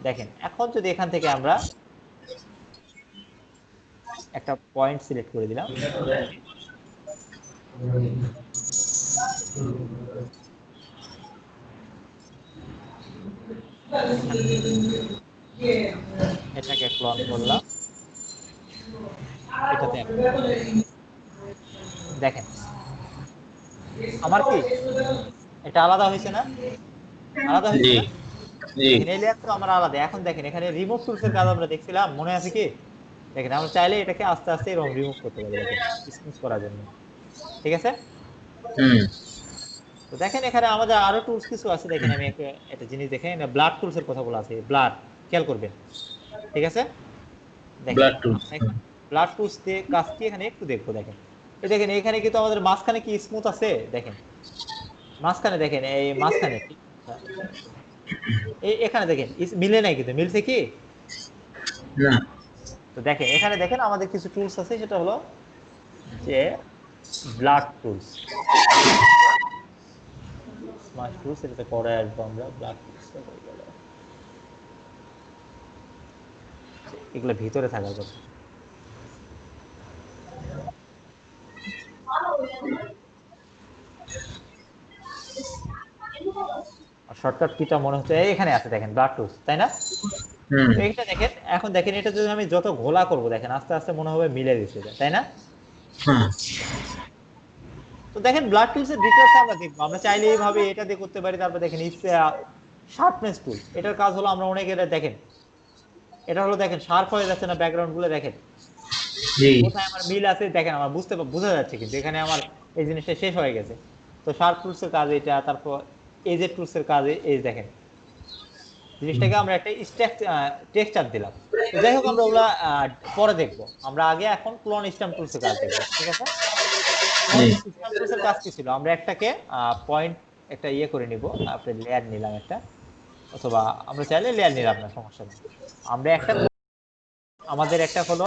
দেখেন এখন যদি এখান থেকে আমরা একটা পয়েন্ট সিলেক্ট করে দিলাম, এখান থেকে এটাকে ক্লোন করলাম, এটাতে apply করলাম। দেখেন আমার কি এটা আলাদা হয়েছে না? আলাদা হয়েছে জি, না? জি। দেখেন এই লেয়ার তো আমার আলাদা। এখন দেখেন এখানে রিমুভ টুলস এর কাজ আমরা দেখছিলাম, মনে আছে কি? দেখেন আমরা চাইলে এটাকে আস্তে আস্তে এরকম রিমুভ করতে পারি, দেখেন স্মুথ করার জন্য, ঠিক আছে? হুম, তো দেখেন এখানে আমাদের আরো টুলস কিছু আছে, দেখেন আমি একটা জিনিস দেখেন, ব্লাড টুলস এর কথা বলা আছে, ব্লাড, খেয়াল করবেন, ঠিক আছে? দেখেন ব্লাড টুলস। আমরা এখন ব্লাড টুলস দিয়ে কাজ কি এখানে একটু দেখবো। দেখেন এই দেখেন এখানে কিন্তু আমাদের মাঝখানে কি স্মুথ আছে, দেখেন মাঝখানে, দেখেন এই মাঝখানে ঠিক, এই এখানে দেখেন মিলে নাই, কিন্তু মিলছে কি? না। তো দেখেন এখানে দেখেন আমাদের কিছু টুলস আছে, সেটা হলো যে ব্লাড টুলস, স্মার্ট টুলস, এটাতে পরে আসবো আমরা। ব্লাড টুলসটা হয়ে গেল, এগুলো ভিতরে থাকার কথা। আর শর্টকাট কিটা মনে হচ্ছে এখানে আছে, দেখেন ব্লাড টুলস, তাই না? হুম, তো এইটা দেখেন, এখন দেখেন এটা যদি আমি যত ঘোলা করব, দেখেন আস্তে আস্তে মনে হবে মিলে দিচ্ছে এটা, তাই না? হ্যাঁ, তো দেখেন ব্লাড টুলস এর ডিটেইলস আমরা দেখবো, আমরা চাইলে এইভাবে এটা দিয়ে করতে পারি। তারপর দেখেন শার্পনেস টুল, এটার কাজ হলো আমরা অনেক, এটা দেখেন এটা হলো দেখেন শার্প হয়ে যাচ্ছে না ব্যাকগ্রাউন্ড গুলো, দেখেন জি, কোথায় আমার মিল আছে, দেখেন আমার বোঝা যাচ্ছে, কিন্তু এখানে আমার এই জিনিসটা শেষ হয়ে গেছে। তো শার্প টুলস এর কাজ এটা, তারপর এজ টুলস এর কাজ এই দেখেন জিনিসটাকে আমরা একটা টেক্সচার দিলাম। তো যাই হোক আমরা ওগুলা পরে দেখবো, আমরা আগে এখন ক্লোন স্ট্যাম্প টুলস এর কাজ দেখবো, ঠিক আছে? ক্লোন জি, স্ট্যাম্প টুলস এর কাজ কি ছিল, আমরা একটাকে পয়েন্ট একটা ইয়ে করে নিব, আপনি লেয়ার নিলাম একটা, অথবা আমরা চাইলে লেয়ার নিলাম না, সমস্যা নেই। আমরা একটা আমাদের একটা হলো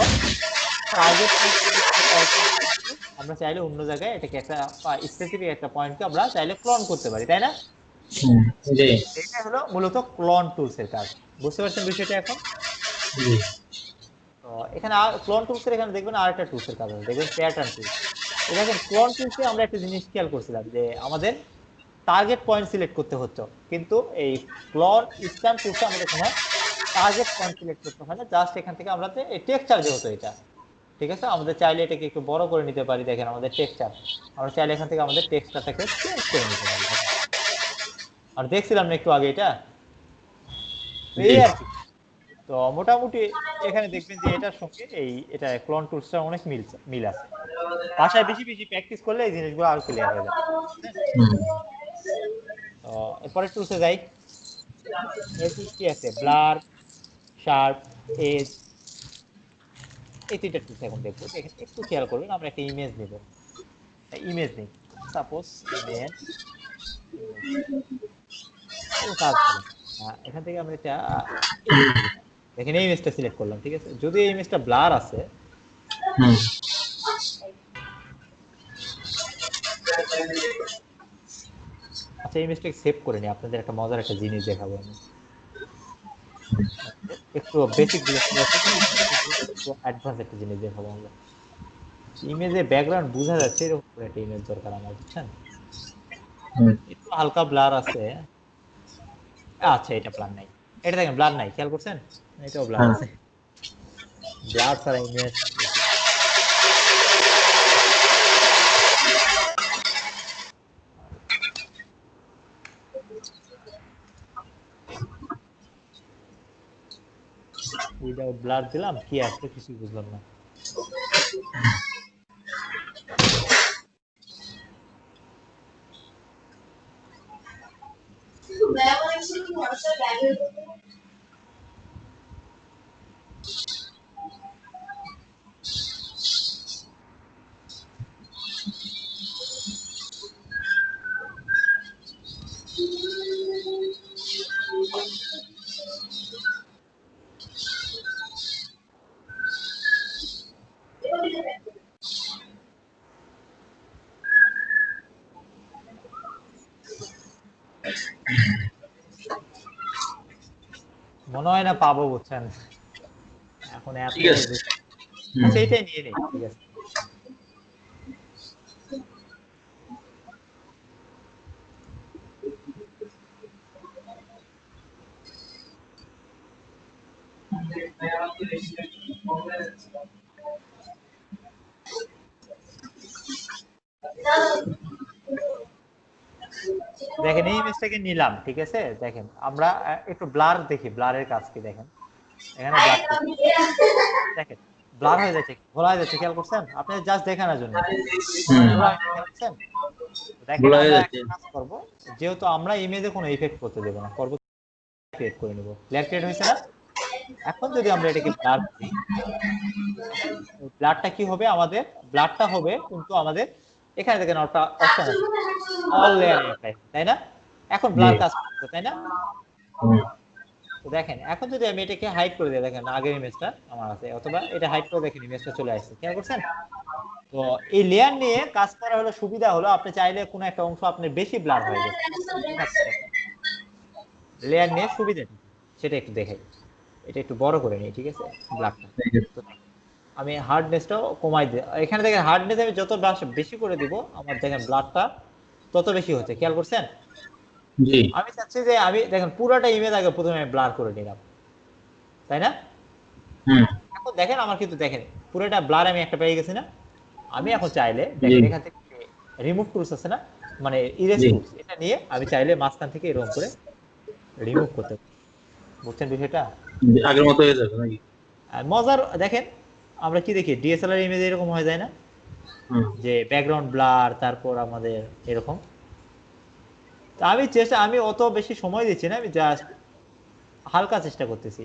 টার্গেট, আমরা চাইলে অন্য জায়গায় এটাকে একটা স্পেসিফিক একটা পয়েন্টকে আমরা চাইলে ক্লোন করতে পারি, তাই না? হুম, জি, এটা হলো মূলত ক্লোন টুলস এর কাজ, বুঝতে পারছেন বিষয়টা এখন? জি, তো এখানে ক্লোন টুলস এর এখানে দেখবেন আরেকটা টুলস এর কাজ আছে, দেখবেন প্যাটার্ন টুলস। এই দেখেন ক্লোন টুলসে আমরা একটা জিনিস খেয়াল করছিলাম যে আমাদের টার্গেট পয়েন্ট সিলেক্ট করতে হতো, কিন্তু এই ক্লোন স্ট্যাম্প টুলসে আমাদের কোনো টার্গেট পয়েন্ট সিলেক্ট করতে হয় না, জাস্ট এখান থেকে আমরা এই টেক্সচার যেহেতু এটা, ঠিক আছে, আমাদের চাইলে এটাকে একটু বড় করে নিতে পারি। দেখেন আমাদের টেক্সচার, আমরা চাইলে এখান থেকে আমাদের টেক্সচারটাকে চেঞ্জ করে নিতে পারি, দেখেন। আর দেখছিলাম না একটু আগে এটা, তো জি, এই আর কি। তো মোটামুটি এখানে দেখবেন যে এটার সঙ্গে এটা ক্লোন টুলসটা অনেক মিল আছে। বাসায় বেশি বেশি প্র্যাকটিস করলে এই জিনিসগুলো আরো ক্লিয়ার হয়ে যাবে, বুঝছেন? হুম, তো এরপরে টুলসে যাই। এর টুলস কি আছে, ব্লার, শার্প, এজ, এই তিনটা টুলস এখন দেখবো। দেখেন একটু খেয়াল করবেন, আমরা একটা ইমেজ নিব, ইমেজ নেই, সাপোজ ইমেজ, ইমেজ কোনো কাজ করলাম, এখান থেকে আমরা একটা ইমেজ নিলাম, দেখেন এই ইমেজটা সিলেক্ট করলাম, ঠিক আছে? যদি এই ইমেজটা ব্লার আছে, হুম, আচ্ছা এই ইমেজটাকে সেভ করে নিই, আপনাদের একটা মজার একটা জিনিস দেখাবো আমি। একটু বেসিক জিনিস একটু অ্যাডভান্স একটা জিনিস দেখাবো আমরা। ইমেজে ব্যাকগ্রাউন্ড বোঝা যাচ্ছে এরকম করে একটা ইমেজ দরকার আমার, বুঝছেন? হুম, একটু হালকা ব্লার আছে, আচ্ছা এটা ব্লার নাই, এটা দেখেন ব্লার নাই, খেয়াল করছেন? এটাও ব্লার হ্যাঁ, আছে, ব্লার ছাড়া ইমেজ। উইদাউট ব্লার দিলাম, কি আসলে কিছুই বুঝলাম না। মনে হয় না পাবো, বুঝছেন, এখন এত ঠিক আছে। আচ্ছা এটাই নিয়ে নেই, ঠিক আছে। দেখেন এই ইমেজটাকে নিলাম, ঠিক আছে। দেখেন আমরা একটু ব্লার দেখি, ব্লারের কাজ কি দেখেন। এখানে ব্লার দেখেন, ব্লার হয়ে যাচ্ছে, ঘোলা হয়ে যাচ্ছে, খেয়াল করছেন? আপনি জাস্ট দেখানোর জন্য ঘোলা হয়ে যাচ্ছে, খেয়াল করছেন? দেখেন ভুলে আমরা যাচ্ছে। একটা কাজ করব, যেহেতু আমরা ইমেজে কোনো ইফেক্ট করতে দেব না, করব ক্রিয়েট করে নেব। লেয়ার ক্রিয়েট হয়েছে না? এখন যদি আমরা এটাকে ব্লার করি, ব্লারটা কি হবে আমাদের? ব্লারটা হবে কিন্তু আমাদের এখানে দেখেন একটা অপশন আছে, অল লেয়ার অ্যাপ্লাই, তাই না? এখন ব্লার কাজ করছে, তাই না? তো দেখেন এখন যদি আমি এটাকে হাইড করে দিই, দেখেন আগের ইমেজটা আমার আছে, অথবা এটা হাইড করে দেখেন ইমেজটা চলে আসছে, খেয়াল করছেন? তো এই লেয়ার নিয়ে কাজ করা হলো সুবিধা হলো, আপনি চাইলে কোনো একটা অংশ আপনার বেশি ব্লার হয়ে গেছে, লেয়ার নিয়ে সুবিধা কি সেটা একটু দেখাই। এটা একটু বড় করে নিই, ঠিক আছে, ব্লারটা। তো আমি হার্ডনেসটাও কমাই দিই, এখানে দেখেন হার্ডনেস আমি যত বেশি করে দিব, আমার দেখেন ব্লারটা তত বেশি হচ্ছে, খেয়াল করছেন? জি। আমি চাচ্ছি যে আমি দেখেন পুরোটা ইমেজ আগে প্রথমে ব্লার করে নিলাম, তাই না? এখন দেখেন আমার কিন্তু দেখেন পুরোটা ব্লার আমি একটা পেয়ে গেছি না? আমি এখন চাইলে দেখেন এখান থেকে রিমুভ টুলস আছে না, মানে ইরেজ টুলস, এটা নিয়ে আমি চাইলে মাঝখান থেকে এরকম করে রিমুভ করতে পারি, বুঝছেন বিষয়টা? আগের মতো হয়ে যাবে নাকি? আর মজার দেখেন, আমরা কি দেখি ডিএসএলআর ইমেজ এরকম হয়ে যায় না, যে ব্যাকগ্রাউন্ড ব্লার, তারপর আমাদের এরকম। তো আমি অত বেশি সময় দিচ্ছি না, আমি জাস্ট হালকা চেষ্টা করতেছি।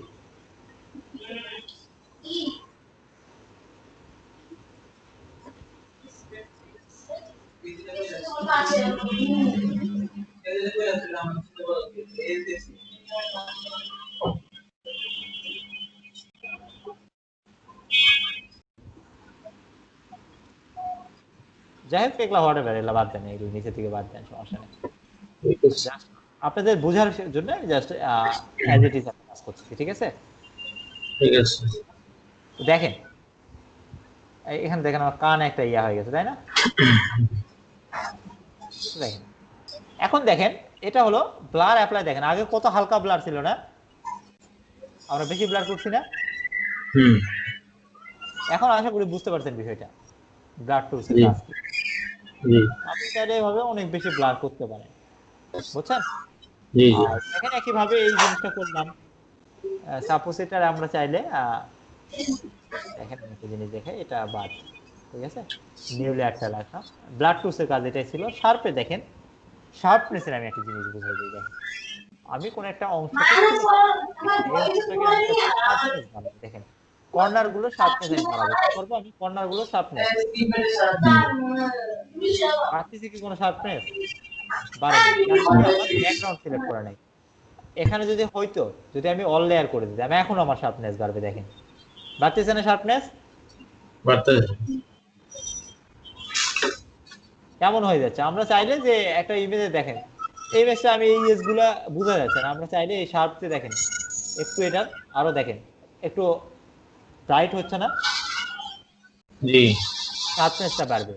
যাই হোক এগুলা হোয়াটএভার, এগুলা বাদ দেন, এগুলো নিচে থেকে বাদ দেন, সমস্যা নেই। জাস্ট আপনাদের বোঝার জন্য আমি জাস্ট অ্যাজ ইট ইজ কাজ করছি, ঠিক আছে? ঠিক আছে। দেখেন এখানে দেখেন আমার কান একটা ইয়া হয়ে গেছে, তাই না? দেখেন এখন দেখেন এটা হলো ব্লার অ্যাপ্লাই, দেখেন আগে কত হালকা ব্লার ছিল না, আমরা বেশি ব্লার করছি না? এখন আশা করি বুঝতে পারছেন বিষয়টা, ব্লার টুলসের কাজ কি। আপনি চাইলে এভাবে অনেক বেশি ব্লার করতে পারেন, বুঝছেন? আর দেখেন একইভাবে এই জিনিসটা করলাম, সাপোজ এটা আমরা চাইলে দেখেন একটা জিনিস দেখে এটা বাদ, ঠিক আছে, নিউ লেয়ারটা রাখলাম। ব্লাড টুলসের কাজ এটাই ছিল। শার্পে দেখেন, শার্পনেসের আমি একটা জিনিস বুঝাই দিই, দেখেন আমি কোন একটা অংশকে এই অংশটাকে আমি শার্পনেস বাড়াবো, দেখেন কর্নার গুলো শার্পনেস আমি বাড়াবো, কি করবো আমি? কর্নার গুলো শার্পনেস বাড়তেছে, কি কোনো শার্পনেস বাড়ে নাই, কারণ কি আমার ব্যাকগ্রাউন্ড সিলেক্ট করা নাই। এখানে যদি হয়তো যদি আমি অল লেয়ার করে দিই, আমি এখন আমার শার্পনেস বাড়বে, দেখেন বাড়তেছে না শার্পনেস? কেমন হয়ে যাচ্ছে? আমরা চাইলে যে একটা ইমেজে দেখেন এই ইমেজটা আমি এই এজ গুলা বোঝা যাচ্ছে না, আমরা চাইলে এই শার্পতে দেখেন একটু এটা আরো দেখেন একটু ব্রাইট হচ্ছে না, জি। শার্পনেসটা বাড়বে।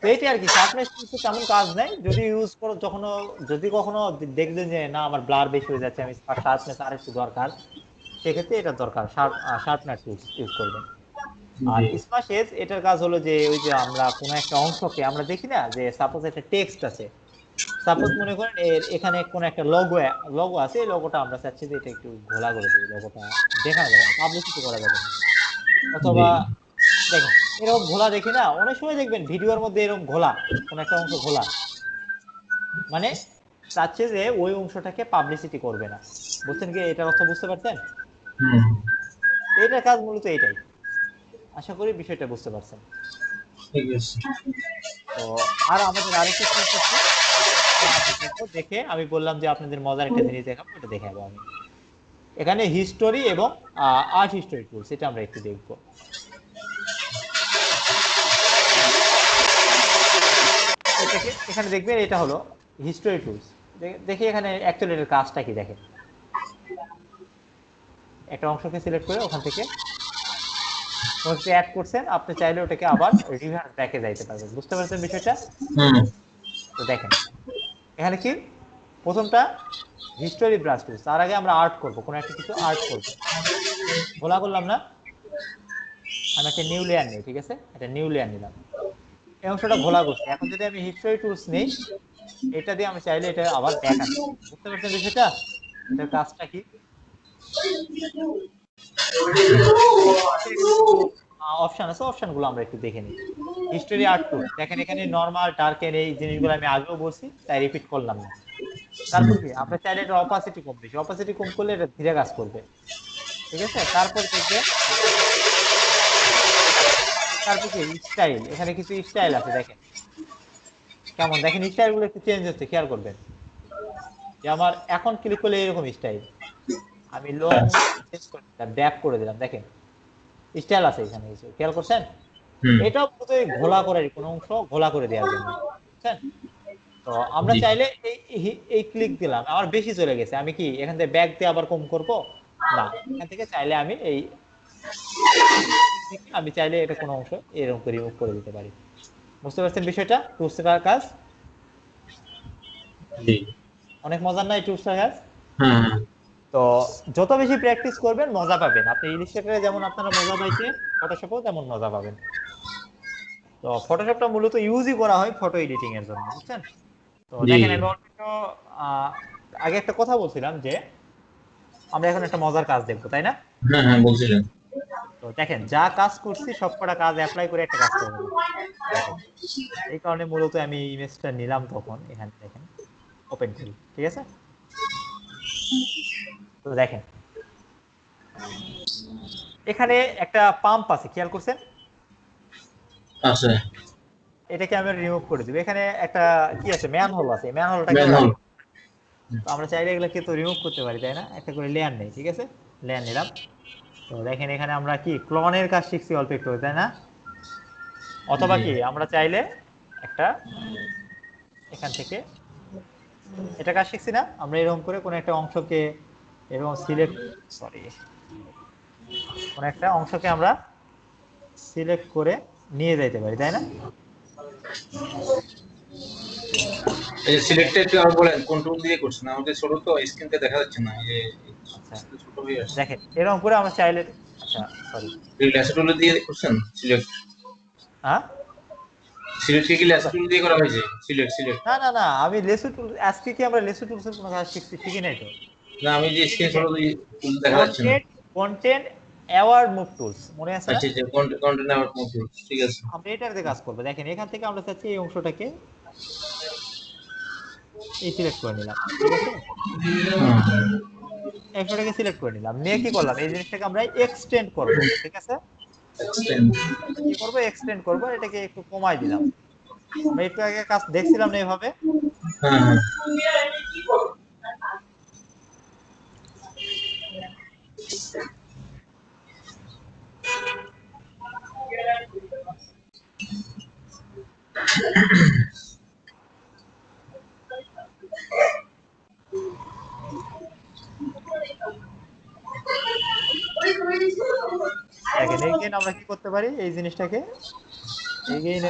তো এইটা আর কি, শার্পনেস কিন্তু তেমন কাজ নাই, যদি ইউজ করো যদি কখনো দেখবেন যে না আমার ব্লার বেশি হয়ে যাচ্ছে, আমি শার্পনেস আর একটু দরকার, সেক্ষেত্রে এটা দরকার, শার্পনার টুলস ইউজ করবেন। আর স্মাশ এজ এটার কাজ হলো যে ওই যে আমরা কোনো একটা অংশকে আমরা দেখি না, যে সাপোজ একটা টেক্সট আছে, সাপোজ মনে করেন এখানে কোন একটা লগো আছে, এই লগোটা আমরা চাচ্ছি যে এটা একটু ঘোলা করে দেবো, লগোটা দেখানো যাবে না, পাবলিসিটি করা যাবে না, অথবা দেখেন এরকম ঘোলা দেখি না অনেক সময়, দেখবেন ভিডিওর মধ্যে এরকম ঘোলা, কোন একটা অংশ ঘোলা, মানে চাচ্ছে যে ওই অংশটাকে পাবলিসিটি করবে না, বুঝছেন কি? এটার অর্থ বুঝতে পারছেন? এটার কাজ মূলত এটাই, আশা করি বিষয়টা বুঝতে পারছেন। ঠিক আছে। তো আর আমাদের আরেকটা টুলস আছে, দেখে আমি বললাম যে আপনাদের মজার একটা জিনিস দেখাবো, এটা দেখাবো আমি। এখানে হিস্টোরি এবং আর্ট হিস্টোরি টুলস, এটা আমরা একটু দেখবো। এখানে দেখবেন এটা হলো হিস্টোরি টুলস, দেখি এখানে অ্যাকচুয়ালি এর কাজটা কি দেখেন। একটা অংশকে সিলেক্ট করে ওখান থেকে ওকে অ্যাড করছেন, আপনি চাইলে ওটাকে আবার রিভার্স ব্যাকে যাইতে পারবেন। বুঝতে পারছেন বিষয়টা? হুম তো দেখেন এখানে কি প্রথমটা হিস্টোরি ব্রাশ টুলস, তার আগে আমরা আর্ট করব, কোনো একটা কিছু আর্ট করব। ঘোলা করলাম না, আমি একটা নিউ লেয়ার নিই, ঠিক আছে, একটা নিউ লেয়ার নিলাম, এই অংশটা ঘোলা করছি। এখন যদি আমি হিস্টোরি টুলস নেই, এটা দিয়ে আমি চাইলে এটা আবার ব্যাক আনতে পারি। বুঝতে পারছেন বিষয়টা? এটার কাজটা কি? এখানে কিছু অপশন আছে, অপশনগুলো আমরা একটু দেখে নিই। হিস্টোরি আর্ট টুল দেখেন, এখানে নরমাল ডার্কেন এই জিনিসগুলো আমি আগেও বলছি, তাই রিপিট করলাম না। তারপর কি আমরা চাইলে এটা অপাসিটি কম, বেশি অপাসিটি কম করলে এটা ধীরে কাজ করবে, ঠিক আছে। তারপর দেখবেন, তারপর কি স্টাইল, এখানে কিছু স্টাইল আছে দেখেন কেমন, দেখেন স্টাইল গুলো একটু চেঞ্জ হচ্ছে, খেয়াল করবেন যে আমার এখন ক্লিক করলে এরকম স্টাইল, আমি লং চেঞ্জ করে দিলাম, ব্যাক করে দিলাম, দেখেন স্টাইল আছে এখানে কিছু, খেয়াল করছেন? হুম এটা মূলত এই ঘোলা করার কোনো অংশ ঘোলা করে দেওয়ার জন্য, বুঝছেন? তো আমরা জি চাইলে এই ক্লিক দিলাম, আমার বেশি চলে গেছে, আমি কি এখান থেকে ব্যাক দিয়ে আবার কম করব? না, এখান থেকে চাইলে আমি এই আমি চাইলে এটা কোনো অংশ এরকম করে রিমুভ করে দিতে পারি। বুঝতে পারছেন বিষয়টা? টুলসটার কাজ জি অনেক মজার না এই টুলসটার কাজ? হ্যাঁ হ্যাঁ তো যত বেশি প্র্যাকটিস করবেন মজা পাবেন আপনি, ইলিস্ট্রেটরে যেমন আপনারা মজা পাইছেন, ফটোশপেও তেমন মজা পাবেন। তো ফটোশপটা মূলত ইউজই করা হয় ফটো এডিটিং এর জন্য, বুঝছেন? তো জি দেখেন আমি অল্প একটু, আহ, আগে একটা কথা বলছিলাম যে আমরা এখন একটা মজার কাজ দেখবো, তাই না? হ্যাঁ হ্যাঁ বলছিলেন তো দেখেন যা কাজ করছি সবকটা কাজ অ্যাপ্লাই করে একটা কাজ করবো, দেখেন এই কারণে মূলত আমি ইমেজটা নিলাম, তখন এখানে দেখেন ওপেন করি, ঠিক আছে। তো দেখেন এখানে একটা পাম্প আছে, খেয়াল করছেন? আছে এটাকে আমি রিমুভ করে দিব। এখানে একটা কি আছে, ম্যান হোল আছে, ম্যান হোলটাকে আমরা ম্যানুয়াল remove- তো আমরা চাইলে এগুলোকে তো রিমুভ করতে পারি, তাই না? একটা করে লেয়ার নেই, ঠিক আছে, লেয়ার নিলাম। তো দেখেন এখানে আমরা কি ক্লনের কাজ শিখছি অল্প একটু, তাই না? অথবা জি কি আমরা চাইলে একটা এখান থেকে এটা কাজ শিখছি না, আমরা এরকম করে কোন একটা অংশকে এরকম সিলেক্ট, সরি, কোন একটা অংশকে আমরা সিলেক্ট করে নিয়ে যাইতে পারি, তাই না? এই যে সিলেক্টেড কি আর বলেন কোন টুল দিয়ে করছেন? আমাদের ছোট তো স্ক্রিনটা দেখা যাচ্ছে না, এই আচ্ছা যে ছোট হয়ে আসছে। দেখেন এরকম করে আমরা চাইলে, আচ্ছা সরি, এই ল্যাসো টুল দিয়ে করছেন সিলেক্ট? হ্যাঁ সিলেক্ট কি ল্যাসো টুল দিয়ে করা হয়েছে? সিলেক্ট সিলেক্ট না না না, আমি লেসু টুল আজকে কি আমরা লেসু টুলসের কোনো কাজ শিখছি, শিখি নাই তো। না, আমি যে স্ক্রিন ছোট টুল দেখা যাচ্ছে না। Content content award move tools মনে আছে না? আচ্ছা আচ্ছা, কন্টেন্ট আবার টুল, ঠিক আছে। আমরা এটাতে কাজ করবো, দেখেন এখান থেকে আমরা চাচ্ছি এই অংশটাকে এই সিলেক্ট করে নিলাম, ঠিক আছে, এই অংশটাকে সিলেক্ট করে নিলাম, নিয়ে কি করলাম, এই জিনিসটাকে আমরা এক্সটেন্ড করব, ঠিক আছে। এক্সটেন্ড কি করব, এক্সটেন্ড করব, এটাকে একটু কমাই দিলাম। আমরা একটু আগে কাজ দেখছিলাম না এভাবে, হ্যাঁ হ্যাঁ দেখেন এগেইন আমরা কি করতে পারি এই জিনিসটাকে এগেইন,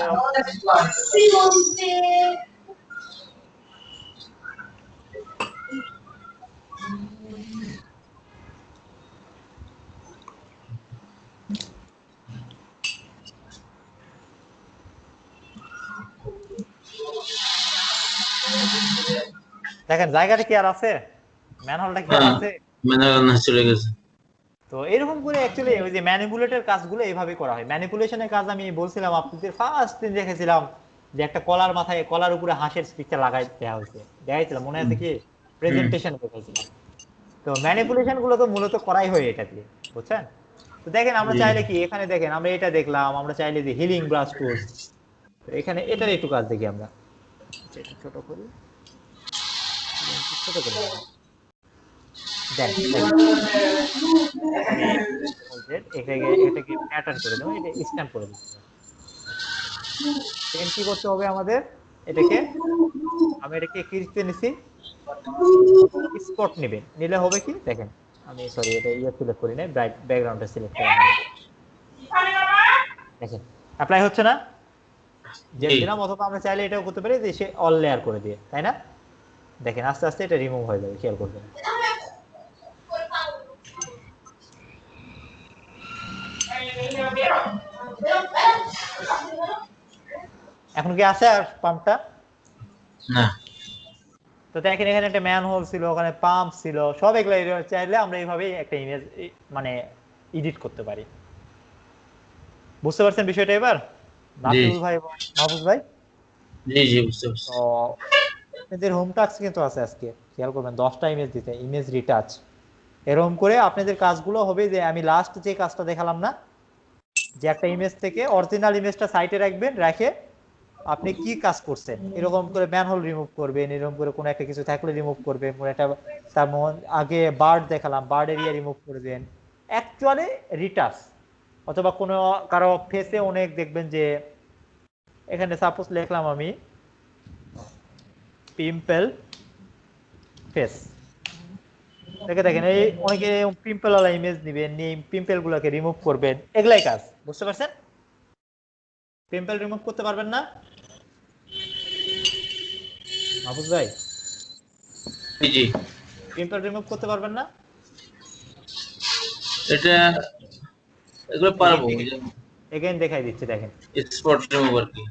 দেখেন জায়গাটা কি আর আছে, ম্যানহোলটা কি আর হ্যাঁ, আছে? মানে না চলে গেছে। তো এরকম করে অ্যাকচুয়ালি ওই যে ম্যানিপুলেটের কাজগুলো এইভাবে করা হয়। ম্যানিপুলেশনের কাজ আমি বলছিলাম আপনাদের ফার্স্ট দিন দেখেছিলাম যে একটা কলার মাথায়, কলার উপরে হাঁসের পিকচার লাগাই দেওয়া হয়েছে, দেখাইছিলাম মনে আছে কি, হুম প্রেজেন্টেশন দেখাইছিলাম। তো ম্যানিপুলেশন গুলো তো মূলত করাই হয় এটা দিয়ে, বুঝছেন? তো দেখেন আমরা জি চাইলে কি এখানে দেখেন আমরা এটা দেখলাম, আমরা চাইলে যে হিলিং ব্রাশ টুলস, এখানে এটার একটু কাজ দেখি আমরা, আচ্ছা, একটু ছোট করি, ছোট করে দিলাম। দেন দেখেন আমি এটাকে প্যাটার্ন করে দেবো, এটা স্ক্যান করে দিচ্ছি। সেকেন্ড কি করতে হবে আমাদের, এটাকে আমি এটাকে ক্লিক করে নিছি, স্পট নেবেন, নিলে হবে কি দেখেন, আমি সরি এটা সিলেক্ট করি নাই, ব্রাইট ব্যাকগ্রাউন্ডটা সিলেক্ট করে নিলাম। দেখেন অ্যাপ্লাই হচ্ছে না, যে জি দিলাম, অথবা আমরা চাইলে এটাও করতে পারি যে সে অল লেয়ার করে দিয়ে, তাই না? দেখেন আস্তে আস্তে এটা রিমুভ হয়ে যাবে, খেয়াল করবেন। এখন কি আছে আর পাম্পটা? না তো দেখেন এখানে একটা ম্যান হোল ছিল, ওখানে পাম্প ছিল, সব এগুলো চাইলে আমরা এইভাবেই একটা ইমেজ মানে এডিট করতে পারি। বুঝতে পারছেন বিষয়টা এবার জি রাকিবুল ভাই এবং মাহফুজ ভাই? জি জি বুঝতে পারছি। তো আপনাদের হোম টাস্ক কিন্তু আছে আজকে, খেয়াল করবেন 10টা ইমেজ দিতে, ইমেজ রিটাচ। এরকম করে আপনাদের কাজগুলো হবে যে আমি লাস্ট যে কাজটা দেখালাম না, যে একটা ইমেজ থেকে অরিজিনাল ইমেজটা সাইটে রাখবেন, রেখে আপনি কি কাজ করছেন এরকম করে ম্যানহোল রিমুভ করবেন, এরকম করে কোনো একটা কিছু থাকলে রিমুভ করবেন, কোনো একটা তার আগে বার্ড দেখালাম, বার্ড এরিয়া রিমুভ করবেন, অ্যাকচুয়ালি রিটাচ। অথবা কোনো কারো ফেসে অনেক দেখবেন যে এখানে সাপোজ লিখলাম আমি পিম্পল ফেস, দেখে দেখেন এই অনেকে পিম্পল ওয়ালা ইমেজ দিবেন, নিয়ে পিম্পল গুলোকে রিমুভ করবেন, এগুলাই কাজ। বুঝতে পারছেন? পিম্পল রিমুভ করতে পারবেন না মাহফুজ ভাই? জি জি পিম্পল রিমুভ করতে পারবেন না? এটা এগুলো পারবো, এগেইন দেখাই দিচ্ছি, দেখেন স্পট রিমুভ আর কি।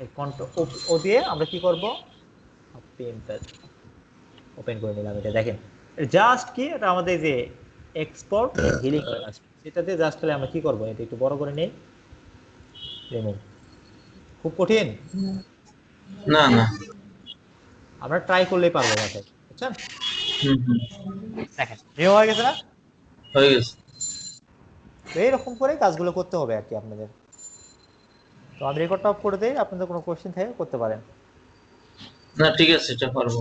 এই কন্ট্রোল ও দিয়ে আমরা কি করব, পিম্পল ওপেন করে নিলাম। এটা দেখেন জাস্ট কি, এটা আমাদের যে এক্সপোর্ট হিলিং কাজ, সেটাতে জাস্ট তাহলে আমরা কি করব, এটা একটু বড় করে নেই, রিমুভ। খুব কঠিন? না না আমরা ট্রাই করলেই পারবো বাসায়, বুঝছেন? হুম দেখেন রিমুভ হয়ে গেছে না? হয়ে গেছে। তো এইরকম করে কাজগুলো করতে হবে আর কি আপনাদের। তো আমি রেকর্ডটা অফ করে দেই, আপনাদের কোনো কোশ্চেন থাকে করতে পারেন। না ঠিক আছে, এটা পারবো।